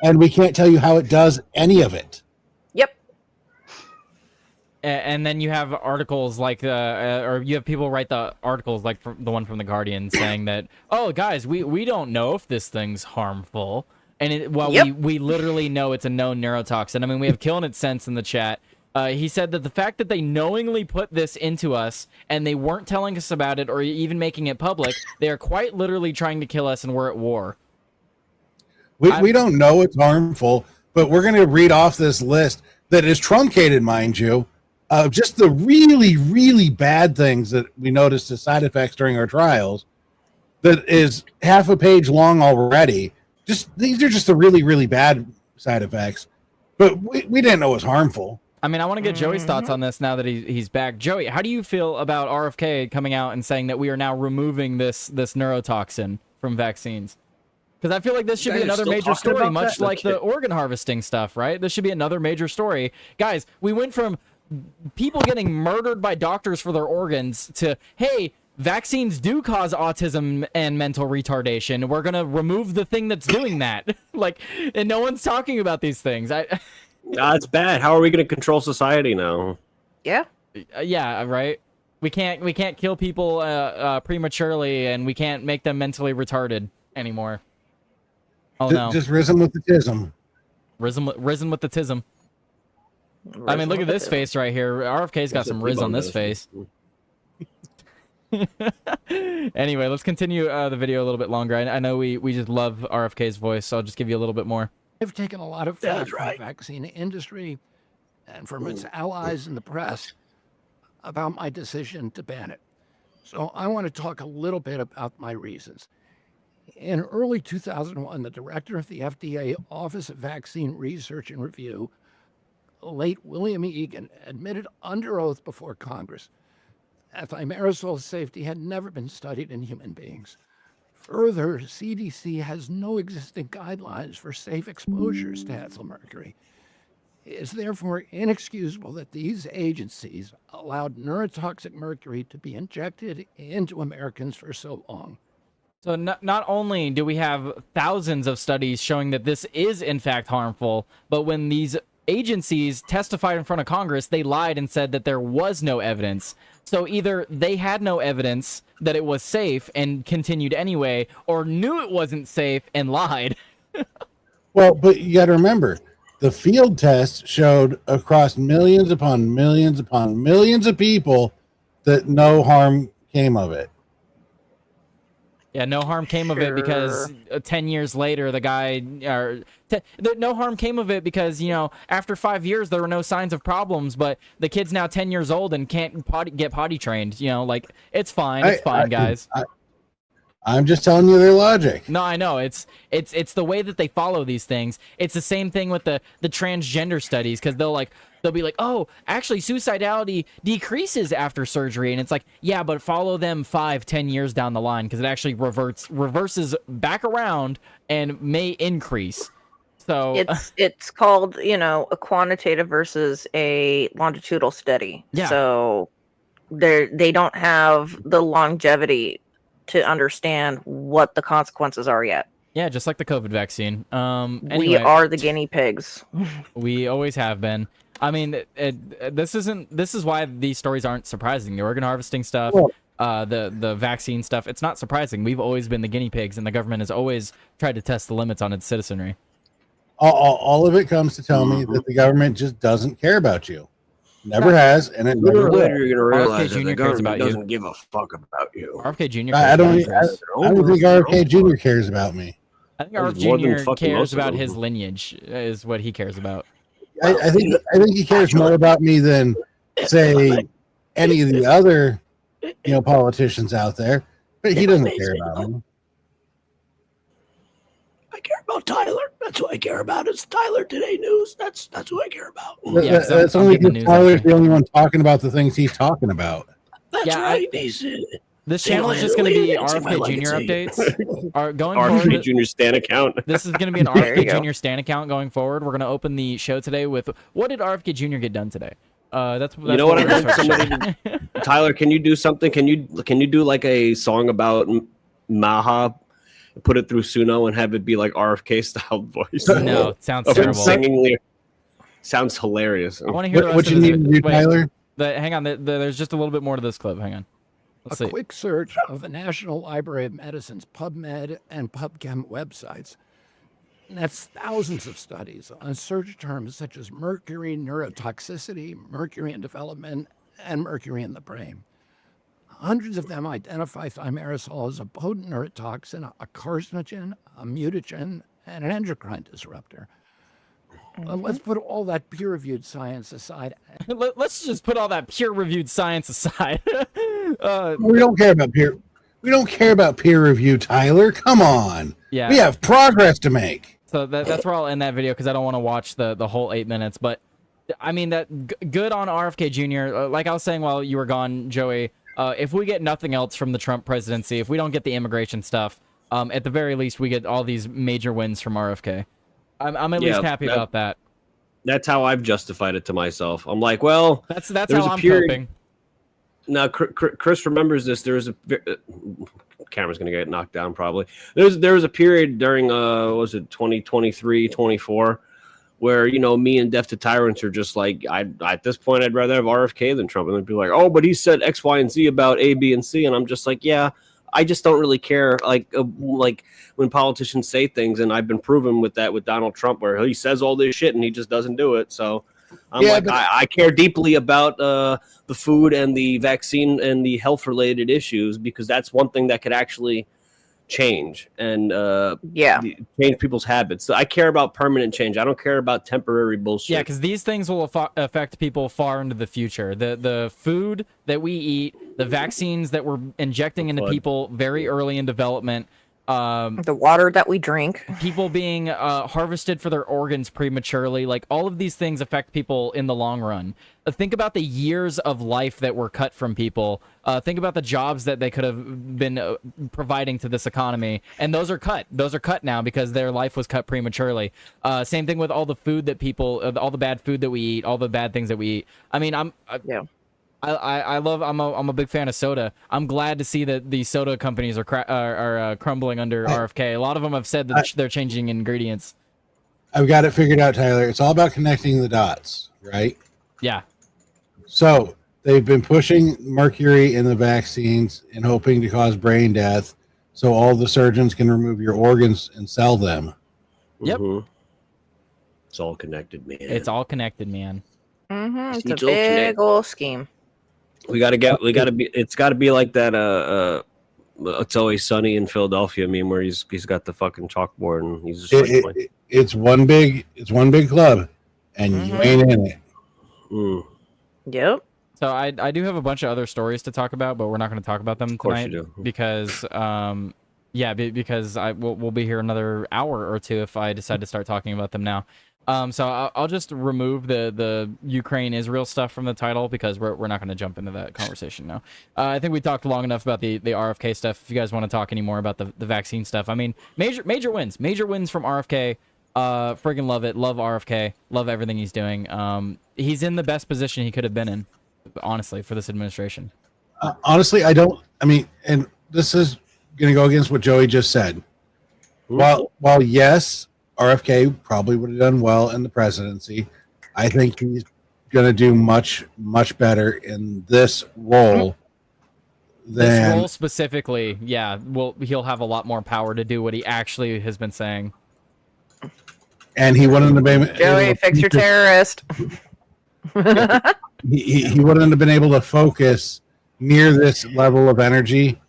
Speaker 2: And we can't tell you how it does any of it.
Speaker 7: Yep.
Speaker 1: And then you have articles like, or you have people write the articles like the one from The Guardian saying that, oh, guys, we don't know if this thing's harmful. And we literally know it's a known neurotoxin. I mean, we have Killing It Sense in the chat. He said that the fact that they knowingly put this into us and they weren't telling us about it or even making it public, they are quite literally trying to kill us and we're at war.
Speaker 2: We don't know it's harmful, but we're going to read off this list that is truncated, mind you, of just the really, really bad things that we noticed as side effects during our trials. That is half a page long already. These are just the really, really bad side effects, but we didn't know it was harmful.
Speaker 1: I mean, I want to get Joey's thoughts on this now that he's back. Joey, how do you feel about RFK coming out and saying that we are now removing this neurotoxin from vaccines? Because I feel like this should be another major story, much like the organ harvesting stuff, right? This should be another major story. Guys, we went from people getting murdered by doctors for their organs to, hey, vaccines do cause autism and mental retardation. We're going to remove the thing that's doing that. And no one's talking about these things.
Speaker 6: It's bad. How are we going to control society now?
Speaker 7: Yeah.
Speaker 1: Yeah, right. We can't kill people prematurely, and we can't make them mentally retarded anymore. Oh no!
Speaker 2: Just risen with the tism.
Speaker 1: Risen with the tism. I mean, look at this face right here. RFK's got some riz on this face. Anyway, let's continue the video a little bit longer. I know we just love RFK's voice, so I'll just give you a little bit more.
Speaker 9: I've taken a lot of flack from the vaccine industry and from its allies in the press about my decision to ban it. So I want to talk a little bit about my reasons. In early 2001, the director of the FDA Office of Vaccine Research and Review, late William Egan, admitted under oath before Congress that thimerosal safety had never been studied in human beings. Further, CDC has no existing guidelines for safe exposures to ethyl mercury. It is therefore inexcusable that these agencies allowed neurotoxic mercury to be injected into Americans for so long.
Speaker 1: So not only do we have thousands of studies showing that this is in fact harmful, but when these agencies testified in front of Congress, they lied and said that there was no evidence. So either they had no evidence that it was safe and continued anyway, or knew it wasn't safe and lied.
Speaker 2: Well, but you got to remember, the field test showed across millions upon millions upon millions of people that no harm came of it.
Speaker 1: Yeah, no harm came of it because 10 years later, the guy, no harm came of it because, after 5 years, there were no signs of problems, but the kid's now 10 years old and can't get potty trained, it's fine. It's fine, guys.
Speaker 2: I'm just telling you their logic.
Speaker 1: No, I know. It's the way that they follow these things. It's the same thing with the transgender studies, because they'll be like, oh, actually suicidality decreases after surgery, and it's like, yeah, but follow them 5-10 years down the line, because it actually reverses back around and may increase. So
Speaker 7: it's called, a quantitative versus a longitudinal study.
Speaker 1: Yeah.
Speaker 7: So they don't have the longevity to understand what the consequences are yet.
Speaker 1: Yeah, just like the COVID vaccine. Anyway,
Speaker 7: we are the guinea pigs.
Speaker 1: We always have been. I mean, this is why these stories aren't surprising. The organ harvesting stuff, the vaccine stuff, it's not surprising. We've always been the guinea pigs, and the government has always tried to test the limits on its citizenry.
Speaker 2: All of it comes to tell me that the government just doesn't care about you. Never has, and it never will.
Speaker 6: Later, you're gonna realize
Speaker 1: RFK
Speaker 6: that
Speaker 1: Jr.
Speaker 6: the
Speaker 1: cares about
Speaker 6: government
Speaker 1: you.
Speaker 6: doesn't give a fuck about you.
Speaker 1: RFK Jr.
Speaker 2: I don't
Speaker 1: cares about
Speaker 2: I don't think RFK Jr. cares about me.
Speaker 1: I think
Speaker 6: More than
Speaker 1: RFK Jr.
Speaker 6: fucking
Speaker 1: cares
Speaker 6: most of
Speaker 1: about
Speaker 6: them.
Speaker 1: his lineage, is what he cares about.
Speaker 2: I think he cares more about me than say any of the other, politicians out there, but he doesn't care about them.
Speaker 6: I care about Tyler. That's what I care about. It's Tyler Today News. That's what I care about.
Speaker 1: Yeah,
Speaker 2: That's
Speaker 1: I'm
Speaker 2: only
Speaker 1: getting the
Speaker 2: because
Speaker 1: news
Speaker 2: Tyler's
Speaker 1: after.
Speaker 2: the only one talking about the things he's talking about.
Speaker 6: That's
Speaker 1: Yeah,
Speaker 6: right.
Speaker 1: This channel is just going to be RFK Jr. updates. Going forward,
Speaker 6: RFK Jr. Stan account.
Speaker 1: this is going to be an
Speaker 7: There you
Speaker 1: RFK
Speaker 7: go.
Speaker 1: Jr. Stan account going forward. We're going to open the show today with what did RFK Jr. get done today? That's
Speaker 6: You know what I
Speaker 1: we're gonna
Speaker 6: want
Speaker 1: start the
Speaker 6: somebody
Speaker 1: show.
Speaker 6: to, Tyler, can you do something? Can you do like a song about Maha, put it through Suno and have it be like RFK style voice?
Speaker 1: No, sounds
Speaker 6: Of him
Speaker 1: terrible.
Speaker 6: singing sounds hilarious.
Speaker 1: I want to hear the
Speaker 2: What
Speaker 1: rest
Speaker 2: you
Speaker 1: of this.
Speaker 2: need to do, Tyler?
Speaker 1: Hang on, there's just a little bit more to this clip. Hang on. Let's
Speaker 9: A
Speaker 1: see.
Speaker 9: quick search of the National Library of Medicine's PubMed and PubChem websites. And that's thousands of studies on search terms such as mercury neurotoxicity, mercury in development, and mercury in the brain. Hundreds of them identify thimerosal as a potent neurotoxin, a carcinogen, a mutagen, and an endocrine disruptor. Let's put all that peer-reviewed science aside.
Speaker 1: Let's just put all that peer-reviewed science aside.
Speaker 2: We don't care about peer. We don't care about peer review, Tyler. Come on.
Speaker 1: Yeah.
Speaker 2: We have progress to make.
Speaker 1: So that's where I'll end that video because I don't want to watch the whole 8 minutes. But I mean good on RFK Jr. Like I was saying while you were gone, Joey. If we get nothing else from the Trump presidency, if we don't get the immigration stuff, at the very least we get all these major wins from RFK. I'm at least happy about that.
Speaker 6: That's how I've justified it to myself. I'm like, well,
Speaker 1: That's
Speaker 6: there's
Speaker 1: how
Speaker 6: a
Speaker 1: I'm
Speaker 6: period-
Speaker 1: coping.
Speaker 6: Now, Chris remembers this. There was a camera's going to get knocked down probably. There was a period during what was it 2023, 24, where me and Deaf to Tyrants are just like, at this point I'd rather have RFK than Trump, and they'd be like, oh, but he said X, Y, and Z about A, B, and C, and I'm just like, yeah, I just don't really care. Like when politicians say things, and I've been proven with that with Donald Trump, where he says all this shit and he just doesn't do it. So I care deeply about the food and the vaccine and the health related issues, because that's one thing that could actually change and change people's habits. So I care about permanent change. I don't care about temporary bullshit.
Speaker 1: Yeah, because these things will affect people far into the future. The food that we eat, the vaccines that we're injecting into people very early in development,
Speaker 7: the water that we drink,
Speaker 1: people being harvested for their organs prematurely, like all of these things affect people in the long run. Think about the years of life that were cut from people. Think about the jobs that they could have been providing to this economy, and those are cut. Those are cut now because their life was cut prematurely. Same thing with all the food that people, all the bad food that we eat, all the bad things that we eat. I mean, I'm a big fan of soda. I'm glad to see that the soda companies are crumbling under RFK. A lot of them have said that they're changing ingredients.
Speaker 2: I've got it figured out, Tyler. It's all about connecting the dots, right?
Speaker 1: Yeah.
Speaker 2: So they've been pushing mercury in the vaccines and hoping to cause brain death, so all the surgeons can remove your organs and sell them.
Speaker 1: Yep.
Speaker 6: Mm-hmm. It's all connected, man.
Speaker 1: It's all connected, man.
Speaker 7: It's a
Speaker 6: It's all
Speaker 7: big
Speaker 6: connected.
Speaker 7: old scheme.
Speaker 6: It's gotta be like that It's Always Sunny in Philadelphia meme where he's got the fucking chalkboard and he's just
Speaker 2: It's one big club, and you ain't in it.
Speaker 7: Yep.
Speaker 1: So I do have a bunch of other stories to talk about, but we're not going to talk about them tonight because because we'll be here another hour or two if I decide to start talking about them now. So I'll just remove the Ukraine-Israel stuff from the title because we're not going to jump into that conversation now. I think we talked long enough about the RFK stuff. If you guys want to talk any more about the vaccine stuff, I mean, major wins from RFK. Friggin' love it. Love RFK. Love everything he's doing. He's in the best position he could have been in, honestly, for this administration.
Speaker 2: Honestly, and this is going to go against what Joey just said. While yes, RFK probably would have done well in the presidency, I think he's going to do much, much better in this role
Speaker 1: This role specifically, he'll have a lot more power to do what he actually has been saying.
Speaker 2: And he wouldn't have been
Speaker 7: Joey, fix your terrorist.
Speaker 2: he wouldn't have been able to focus near this level of energy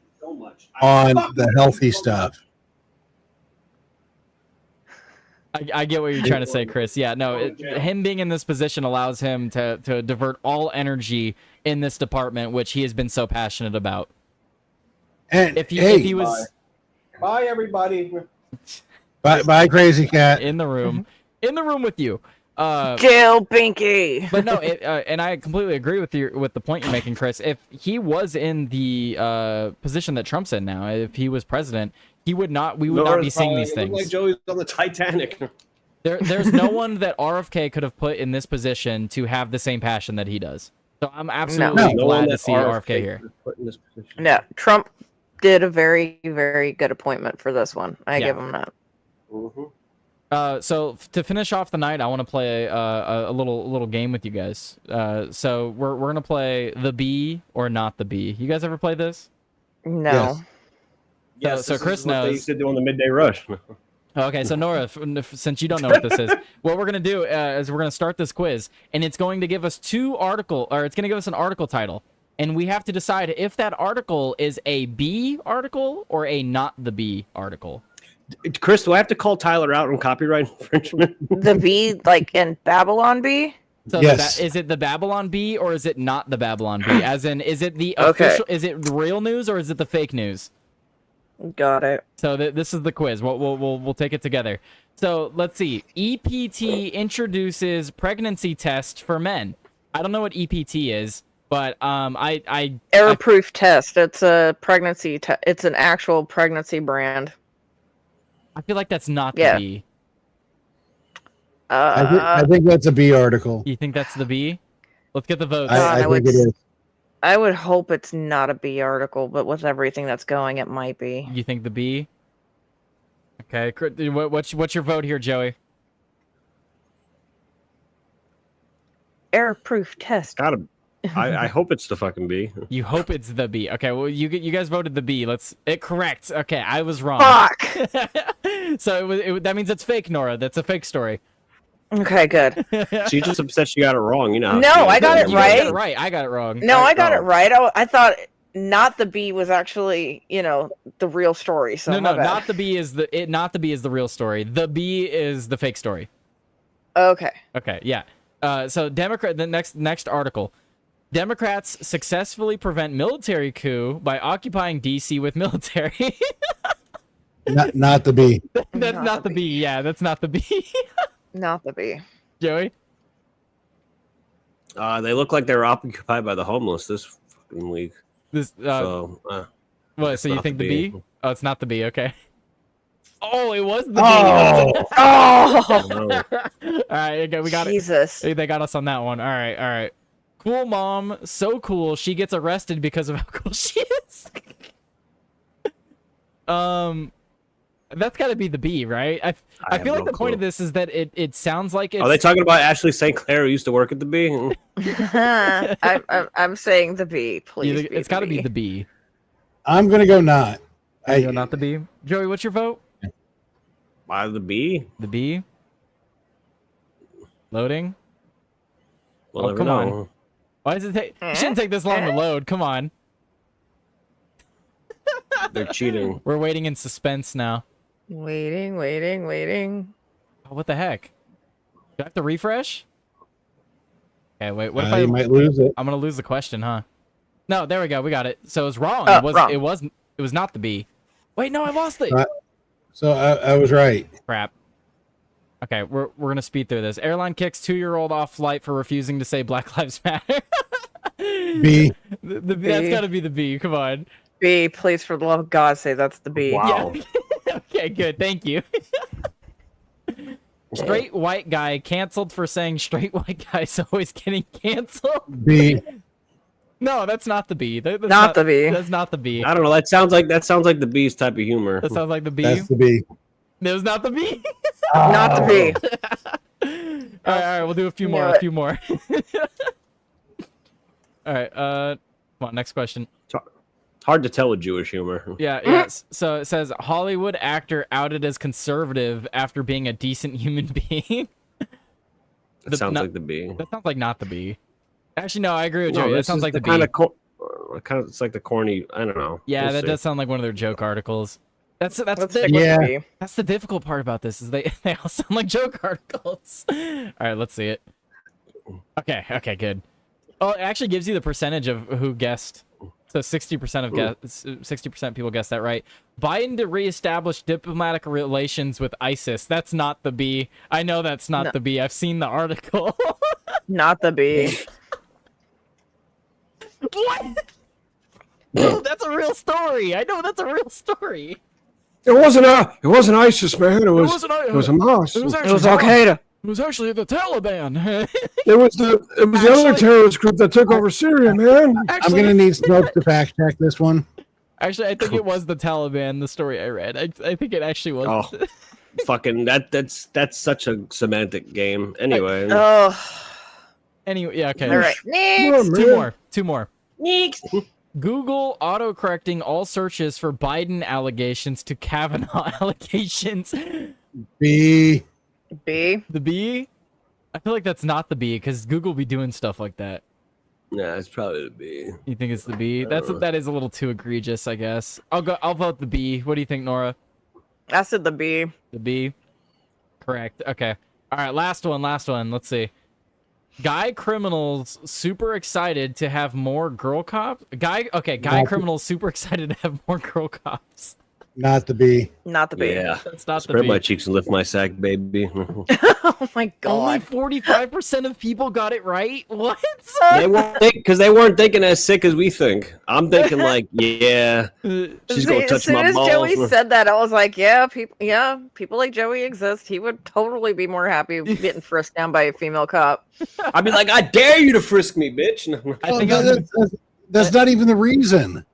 Speaker 2: on the healthy stuff.
Speaker 1: I get what you're trying to say, Chris. Yeah, no, him being in this position allows him to divert all energy in this department, which he has been so passionate about.
Speaker 2: And
Speaker 1: If he was
Speaker 6: Bye, everybody.
Speaker 2: bye, crazy cat.
Speaker 1: in the room with you.
Speaker 7: Jail Binky.
Speaker 1: But no, and I completely agree with the point you're making, Chris. If he was in the position that Trump's in now, if he was president, we would not be seeing these things.
Speaker 6: Like Joey's on the Titanic.
Speaker 1: There's no one that RFK could have put in this position to have the same passion that he does. So I'm absolutely glad to see RFK here.
Speaker 7: No, Trump did a very, very good appointment for this one. I give him that.
Speaker 1: So to finish off the night, I want to play a little game with you guys. So we're gonna play the bee or not the bee. You guys ever play this?
Speaker 7: No.
Speaker 2: Yes.
Speaker 6: Yes,
Speaker 1: so Chris
Speaker 6: what
Speaker 1: knows.
Speaker 6: They used to do on the midday rush.
Speaker 1: Okay, so Nora, since you don't know what this is, what we're gonna do is we're gonna start this quiz, and it's going to give us it's gonna give us an article title, and we have to decide if that article is a B article or a not the B article.
Speaker 6: Chris, do I have to call Tyler out on copyright infringement?
Speaker 7: The bee, like in Babylon bee?
Speaker 1: So
Speaker 2: Yes.
Speaker 1: is it the Babylon Bee or is it not the Babylon Bee? As in, is it the official? Is it the real news or is it the fake news?
Speaker 7: Got it.
Speaker 1: So this is the quiz. We'll take it together. So let's see. EPT introduces pregnancy test for men. I don't know what EPT is, but
Speaker 7: Error-proof test. It's a pregnancy. It's an actual pregnancy brand.
Speaker 1: I feel like that's not the B.
Speaker 2: I think that's a B article.
Speaker 1: You think that's the B? Let's get the votes.
Speaker 2: I think it is.
Speaker 7: I would hope it's not a B article, but with everything that's going, it might be.
Speaker 1: You think the B? Okay. What's your vote here, Joey?
Speaker 7: Error-proof test.
Speaker 6: I hope it's the fucking B.
Speaker 1: You hope it's the B. Okay, well, you guys voted the B. Correct. Okay, I was wrong.
Speaker 7: Fuck!
Speaker 1: So that means it's fake, Nora. That's a fake story.
Speaker 7: Okay, good.
Speaker 6: She's just upset she got it wrong. You know.
Speaker 7: No, I got it
Speaker 1: You
Speaker 7: right.
Speaker 1: got it right. I got it wrong.
Speaker 7: No, I got it right. I thought not the B was actually, the real story. So
Speaker 1: No,
Speaker 7: my bad.
Speaker 1: not the B is the real story. The B is the fake story.
Speaker 7: Okay.
Speaker 1: Okay, yeah. So the next article. Democrats successfully prevent military coup by occupying DC with military.
Speaker 2: Not the B.
Speaker 1: That's not the B. Yeah, that's not the B.
Speaker 7: Not the B.
Speaker 1: Joey?
Speaker 6: They look like they were occupied by the homeless this fucking week.
Speaker 1: What? So you think the B? Oh, it's not the B. Okay. Oh, it was the B.
Speaker 2: Oh.
Speaker 7: Oh.
Speaker 1: All right, okay, we got
Speaker 7: Jesus.
Speaker 1: it. They got us on that one. All right. Cool mom, so cool. She gets arrested because of how cool she is. That's got to be the B, right? I feel like the point of this is that it sounds like it's...
Speaker 6: Are they talking about Ashley St. Clair who used to work at the B?
Speaker 7: I'm saying the B, please.
Speaker 1: It's got to be the B.
Speaker 2: I'm gonna go not.
Speaker 1: Not the B. Joey, what's your vote?
Speaker 6: The B?
Speaker 1: The B. Loading.
Speaker 6: Well,
Speaker 1: come on. Why does it take? It shouldn't take this long to load. Come on.
Speaker 6: They're cheating.
Speaker 1: We're waiting in suspense now.
Speaker 7: Waiting.
Speaker 1: Oh, what the heck? Do I have to refresh? Okay, wait. What if
Speaker 2: you might lose it.
Speaker 1: I'm gonna lose the question, huh? No, there we go. We got it. So it was wrong.
Speaker 7: Wrong.
Speaker 1: It was not the B. Wait, no, I lost it.
Speaker 2: So I was right.
Speaker 1: Crap. Okay, we're gonna speed through this. Airline kicks 2-year-old off flight for refusing to say Black Lives Matter.
Speaker 2: B.
Speaker 1: That's gotta be the B. Come on.
Speaker 7: B, please, for the love of God, say that's the B.
Speaker 6: Wow.
Speaker 1: Yeah. Okay, good. Thank you. Straight white guy canceled for saying straight white guys always getting canceled.
Speaker 2: B.
Speaker 1: No, that's not the B. That's
Speaker 7: Not the B.
Speaker 1: That's not the B.
Speaker 6: I don't know. That sounds like the B's type of humor.
Speaker 1: That sounds like the B.
Speaker 2: That's the B.
Speaker 1: That was not the B.
Speaker 7: Not the B.
Speaker 1: All right. We'll do a few more. All right. Come on. Next question.
Speaker 6: Hard to tell with Jewish humor.
Speaker 1: Yeah. Yes. So it says Hollywood actor outed as conservative after being a decent human being.
Speaker 6: That sounds like the B.
Speaker 1: That sounds like not the B. Actually, no. I agree with Joey. That sounds like the B.
Speaker 6: Kind of. It's like the corny. I don't know.
Speaker 1: Yeah,
Speaker 6: We'll
Speaker 1: that
Speaker 6: see.
Speaker 1: does sound like one of their joke articles. That's
Speaker 7: Let's
Speaker 1: the,
Speaker 7: stick
Speaker 2: Yeah.
Speaker 7: with B.
Speaker 1: that's the difficult part about this is they all sound like joke articles. All right, let's see it. Okay, good. Oh, it actually gives you the percentage of who guessed. So 60% of 60% people guessed that right. Biden to reestablish diplomatic relations with ISIS. That's not the B. I know that's not
Speaker 7: No.
Speaker 1: the B. I've seen the article.
Speaker 7: Not the B.
Speaker 1: What? No, that's a real story. I know that's a real story.
Speaker 11: It wasn't ISIS, man. It was
Speaker 1: wasn't
Speaker 11: it was Hamas.
Speaker 1: It was
Speaker 7: It was Al-Qaeda.
Speaker 1: It was actually the Taliban.
Speaker 11: It was the other terrorist group that took over Syria, man.
Speaker 2: I'm going to need Snopes to fact check this one.
Speaker 1: Actually, I think it was the Taliban. The story I read. I think it actually was.
Speaker 6: Oh, fucking that's such a semantic game. Anyway,
Speaker 7: Oh,
Speaker 1: Anyway, yeah, okay.
Speaker 7: all right.
Speaker 11: Come on,
Speaker 7: Next.
Speaker 1: Two more.
Speaker 7: Next.
Speaker 1: Google auto-correcting all searches for Biden allegations to Kavanaugh allegations.
Speaker 2: B.
Speaker 7: B.
Speaker 1: The B? I feel like that's not the B because Google be doing stuff like that.
Speaker 6: yeah, it's probably the B.
Speaker 1: You think it's the B? That is a little too egregious, I guess. I'll vote the B. What do you think, Nora?
Speaker 7: I said the B.
Speaker 1: The B? Correct. Okay. All right, last one. Let's see. Guy criminals super excited to have more girl cops. Guy criminals super excited to have more girl cops.
Speaker 2: Not the B.
Speaker 7: Not the B.
Speaker 6: Yeah,
Speaker 1: That's not
Speaker 6: spread
Speaker 1: the
Speaker 6: my
Speaker 1: B.
Speaker 6: cheeks and lift my sack, baby.
Speaker 7: Oh my
Speaker 1: Only
Speaker 7: god.
Speaker 1: 45% of people got it right. What?
Speaker 6: They weren't thinking as sick as we think. I'm thinking like, yeah, she's gonna
Speaker 7: As
Speaker 6: touch
Speaker 7: soon
Speaker 6: my
Speaker 7: as
Speaker 6: balls.
Speaker 7: Joey said that, I was like, yeah, people like Joey exist. He would totally be more happy getting frisked down by a female cop.
Speaker 6: I'd be like, I dare you to frisk me, bitch.
Speaker 1: I think
Speaker 2: That's not even the reason.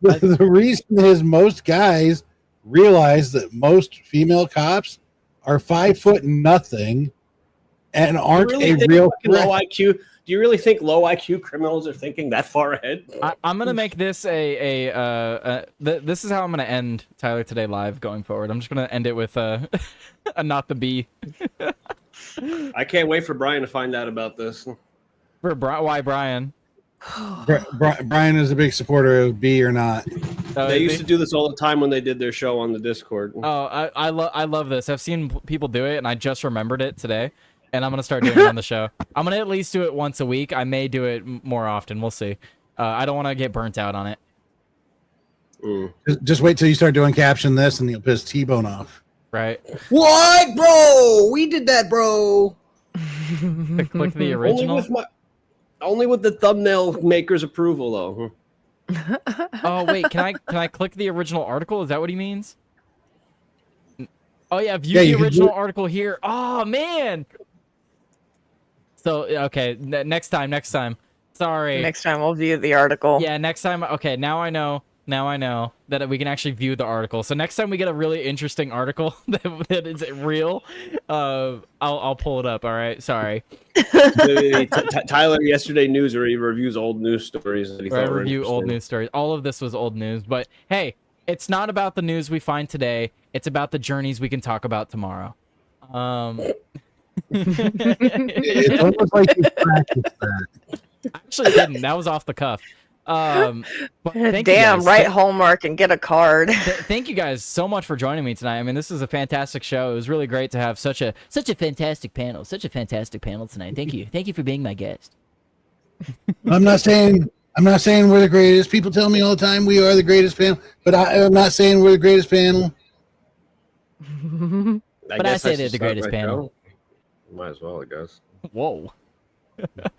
Speaker 2: The reason is most guys realize that most female cops are 5 foot nothing and aren't a real threat.
Speaker 6: low IQ. Do you really think low IQ criminals are thinking that far ahead?
Speaker 1: I'm gonna make this this is how I'm gonna end Tyler Today Live going forward. I'm just gonna end it with a not the B.
Speaker 6: I can't wait for Brian to find out about this.
Speaker 1: Why Brian?
Speaker 2: Brian is a big supporter of B or not.
Speaker 6: They used to do this all the time when they did their show on the Discord.
Speaker 1: Oh, I love this. I've seen people do it, and I just remembered it today, and I'm gonna start doing it on the show. I'm gonna at least do it once a week. I may do it more often. We'll see. I don't want to get burnt out on it.
Speaker 2: Just wait till you start doing caption this, and you'll piss T-Bone off.
Speaker 1: Right.
Speaker 6: What, bro? We did that, bro.
Speaker 1: Click the original.
Speaker 6: Only with the thumbnail maker's approval, though.
Speaker 1: Oh wait, can I click the original article? Is that what he means? Oh yeah, view the original article here. Oh man. So okay, next time. Sorry.
Speaker 7: Next time we'll view the article.
Speaker 1: Yeah, next time. Okay, now I know that we can actually view the article. So next time we get a really interesting article that is real, I'll pull it up. All right, sorry.
Speaker 6: Tyler yesterday news, where he reviews old news stories. That he
Speaker 1: I
Speaker 6: thought were
Speaker 1: review old
Speaker 6: interesting.
Speaker 1: news stories. All of this was old news, but hey, it's not about the news we find today. It's about the journeys we can talk about tomorrow.
Speaker 2: It's almost like you practiced that.
Speaker 1: I actually didn't. That was off the cuff. But thank you
Speaker 7: Damn,
Speaker 1: guys.
Speaker 7: write homework and get a card.
Speaker 1: Thank you guys so much for joining me tonight. I mean, this is a fantastic show. It was really great to have such a fantastic panel tonight. Thank you for being my guest.
Speaker 2: I'm not saying we're the greatest. People tell me all the time we are the greatest panel, but I'm not saying we're the greatest panel.
Speaker 1: But I say they're the greatest panel.
Speaker 6: Might as well, I guess.
Speaker 1: Whoa.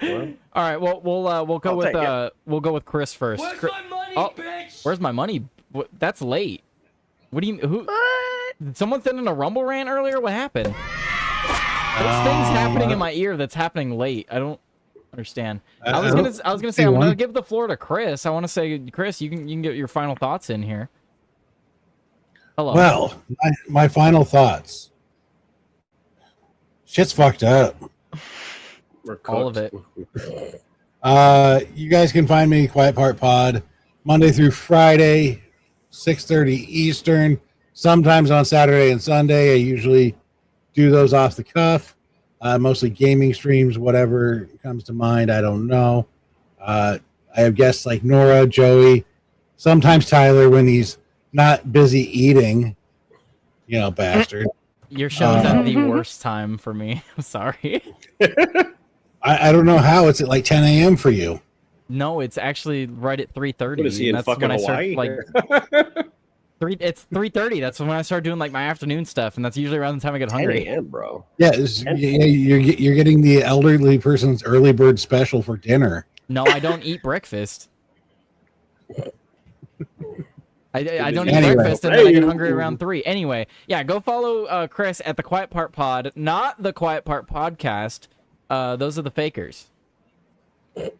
Speaker 1: All right. Well, we'll go with Chris first.
Speaker 8: Where's my money, bitch?
Speaker 1: Where's my money? That's late. What do you? Who? Did someone send in a Rumble rant earlier? What happened? There's things happening in my ear that's happening late. I don't understand. I was gonna say I'm gonna give the floor to Chris. I want to say, Chris, you can get your final thoughts in here. Hello.
Speaker 2: Well, my final thoughts. Shit's fucked up.
Speaker 1: All of it.
Speaker 2: You guys can find me Quiet Part Pod Monday through Friday, 6:30 Eastern. Sometimes on Saturday and Sunday. I usually do those off the cuff. Mostly gaming streams, whatever comes to mind. I don't know. I have guests like Nora, Joey, sometimes Tyler when he's not busy eating. Bastard.
Speaker 1: Your show's at the worst time for me. I'm sorry.
Speaker 2: I don't know how it's at like 10 a.m. for you.
Speaker 1: No, it's actually right at 3:30.
Speaker 6: What is he in
Speaker 1: That's
Speaker 6: fucking
Speaker 1: when I
Speaker 6: Hawaii?
Speaker 1: start it's 3:30. That's when I start doing like my afternoon stuff, and that's usually around the time I get
Speaker 6: 10
Speaker 1: hungry.
Speaker 6: a.m., bro.
Speaker 2: Yeah, you're getting the elderly person's early bird special for dinner.
Speaker 1: No, I don't eat breakfast. I don't eat
Speaker 2: Anyway.
Speaker 1: breakfast, and then I get hungry around 3. Anyway, yeah, go follow Chris at the Quiet Part Pod, not the Quiet Part Podcast. Those are the fakers.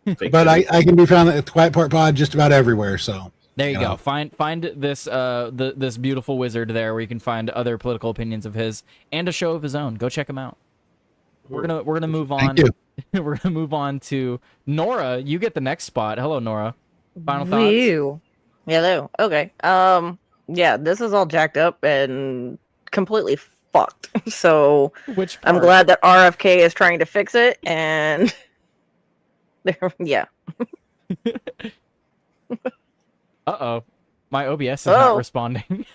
Speaker 2: But I can be found at the Quiet Part Pod just about everywhere. So
Speaker 1: there you go. Find this this beautiful wizard there, where you can find other political opinions of his and a show of his own. Go check him out. We're gonna move on.
Speaker 2: Thank you.
Speaker 1: We're gonna move on to Nora. You get the next spot. Hello, Nora. Final thoughts.
Speaker 7: Whew. Hello. Okay. Yeah, this is all jacked up and completely fucked. So
Speaker 1: Which
Speaker 7: I'm
Speaker 1: part?
Speaker 7: glad that RFK is trying to fix it, and yeah.
Speaker 1: Uh-oh. My OBS is not responding.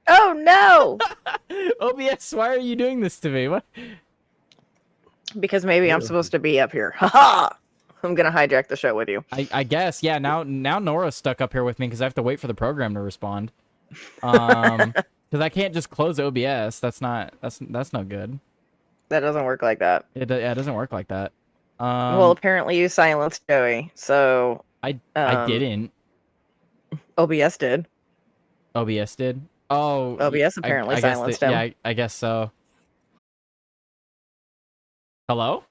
Speaker 7: Oh no!
Speaker 1: OBS, why are you doing this to me? What?
Speaker 7: Because maybe I'm supposed to be up here. Haha! I'm gonna hijack the show with you.
Speaker 1: I guess, yeah. Now Nora's stuck up here with me because I have to wait for the program to respond. Because I can't just close OBS. That's not good.
Speaker 7: That doesn't work like that.
Speaker 1: It doesn't work like that.
Speaker 7: Well, apparently you silenced Joey, so
Speaker 1: I didn't.
Speaker 7: OBS did.
Speaker 1: OBS did. Oh,
Speaker 7: OBS apparently
Speaker 1: I guess
Speaker 7: silenced him.
Speaker 1: Yeah, I guess so. Hello?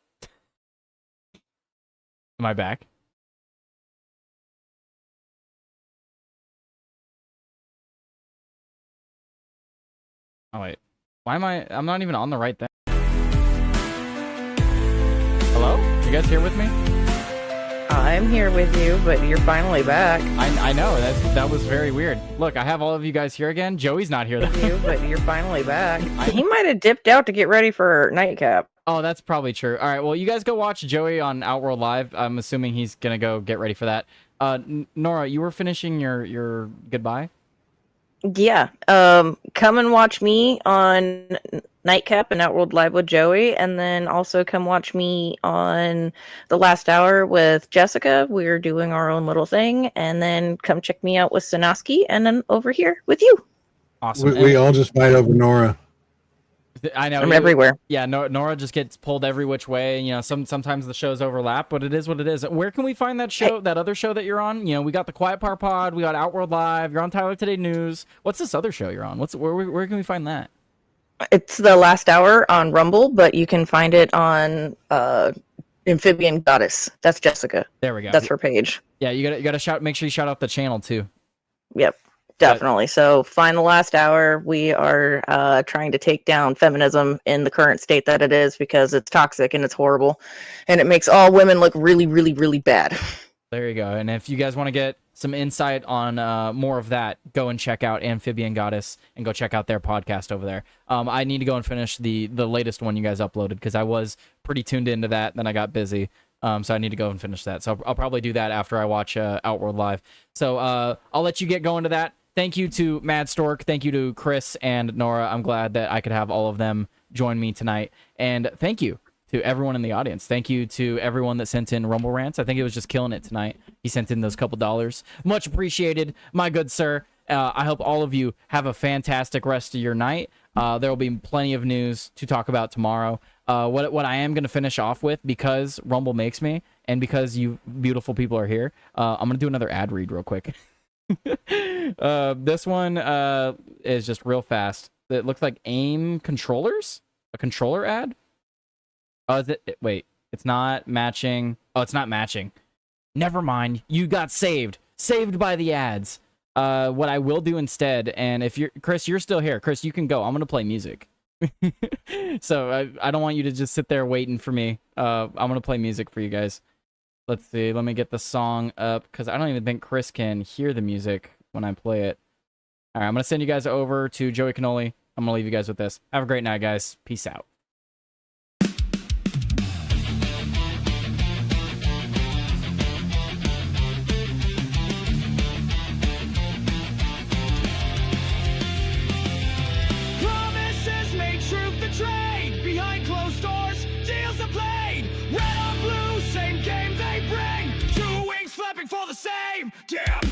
Speaker 1: Am I back? Oh wait, why am I'm not even on the right thing. Hello? You guys here with me?
Speaker 7: I'm here with you, but you're finally back.
Speaker 1: I know, that was very weird. Look, I have all of you guys here again. Joey's not here though.
Speaker 7: You, but you're finally back. He might have dipped out to get ready for nightcap.
Speaker 1: Oh, that's probably true. All right, well, you guys go watch Joey on Outworld Live. I'm assuming he's gonna go get ready for that. Nora, you were finishing your goodbye?
Speaker 7: Yeah. Come and watch me on Nightcap and Outworld Live with Joey, and then also come watch me on The Last Hour with Jessica. We're doing our own little thing, and then come check me out with Sanoski, and then over here with you.
Speaker 1: Awesome.
Speaker 2: We all just fight over Nora.
Speaker 1: I know.
Speaker 7: I'm everywhere.
Speaker 1: Yeah, Nora just gets pulled every which way. You know, sometimes the shows overlap, but it is what it is. Where can we find that show, that other show that you're on? You know, we got the Quiet Part Pod, we got Outworld Live, you're on Tyler Today News. What's this other show you're on? Where can we find that?
Speaker 7: It's The Last Hour on Rumble, but you can find it on Amphibian Goddess. That's Jessica.
Speaker 1: There we go.
Speaker 7: That's her page.
Speaker 1: Yeah, you gotta make sure you shout out the channel too.
Speaker 7: Yep. Definitely. So find The Last Hour. We are trying to take down feminism in the current state that it is, because it's toxic and it's horrible and it makes all women look really, really, really bad.
Speaker 1: There you go. And if you guys want to get some insight on more of that, go and check out Amphibian Goddess and go check out their podcast over there. I need to go and finish the latest one you guys uploaded, because I was pretty tuned into that. Then I got busy. So I need to go and finish that. So I'll probably do that after I watch Outworld Live. So I'll let you get going to that. Thank you to Mad Stork. Thank you to Chris and Nora. I'm glad that I could have all of them join me tonight. And thank you to everyone in the audience. Thank you to everyone that sent in Rumble Rants. I think it was just killing it tonight. He sent in those couple dollars. Much appreciated, my good sir. I hope all of you have a fantastic rest of your night. There will be plenty of news to talk about tomorrow. What I am going to finish off with, because Rumble makes me, and because you beautiful people are here, I'm going to do another ad read real quick. This one is just real fast. It looks like AIM controllers, a controller ad. Oh, is it? Wait, it's not matching. Oh, it's not matching. Never mind. You got saved by the ads. What I will do instead, and if you're Chris, you're still here. Chris, you can go. I'm gonna play music. So I don't want you to just sit there waiting for me. I'm gonna play music for you guys. Let's see. Let me get the song up, because I don't even think Chris can hear the music when I play it. All right, I'm going to send you guys over to Joey Cannoli. I'm going to leave you guys with this. Have a great night, guys. Peace out.
Speaker 12: the same. Damn.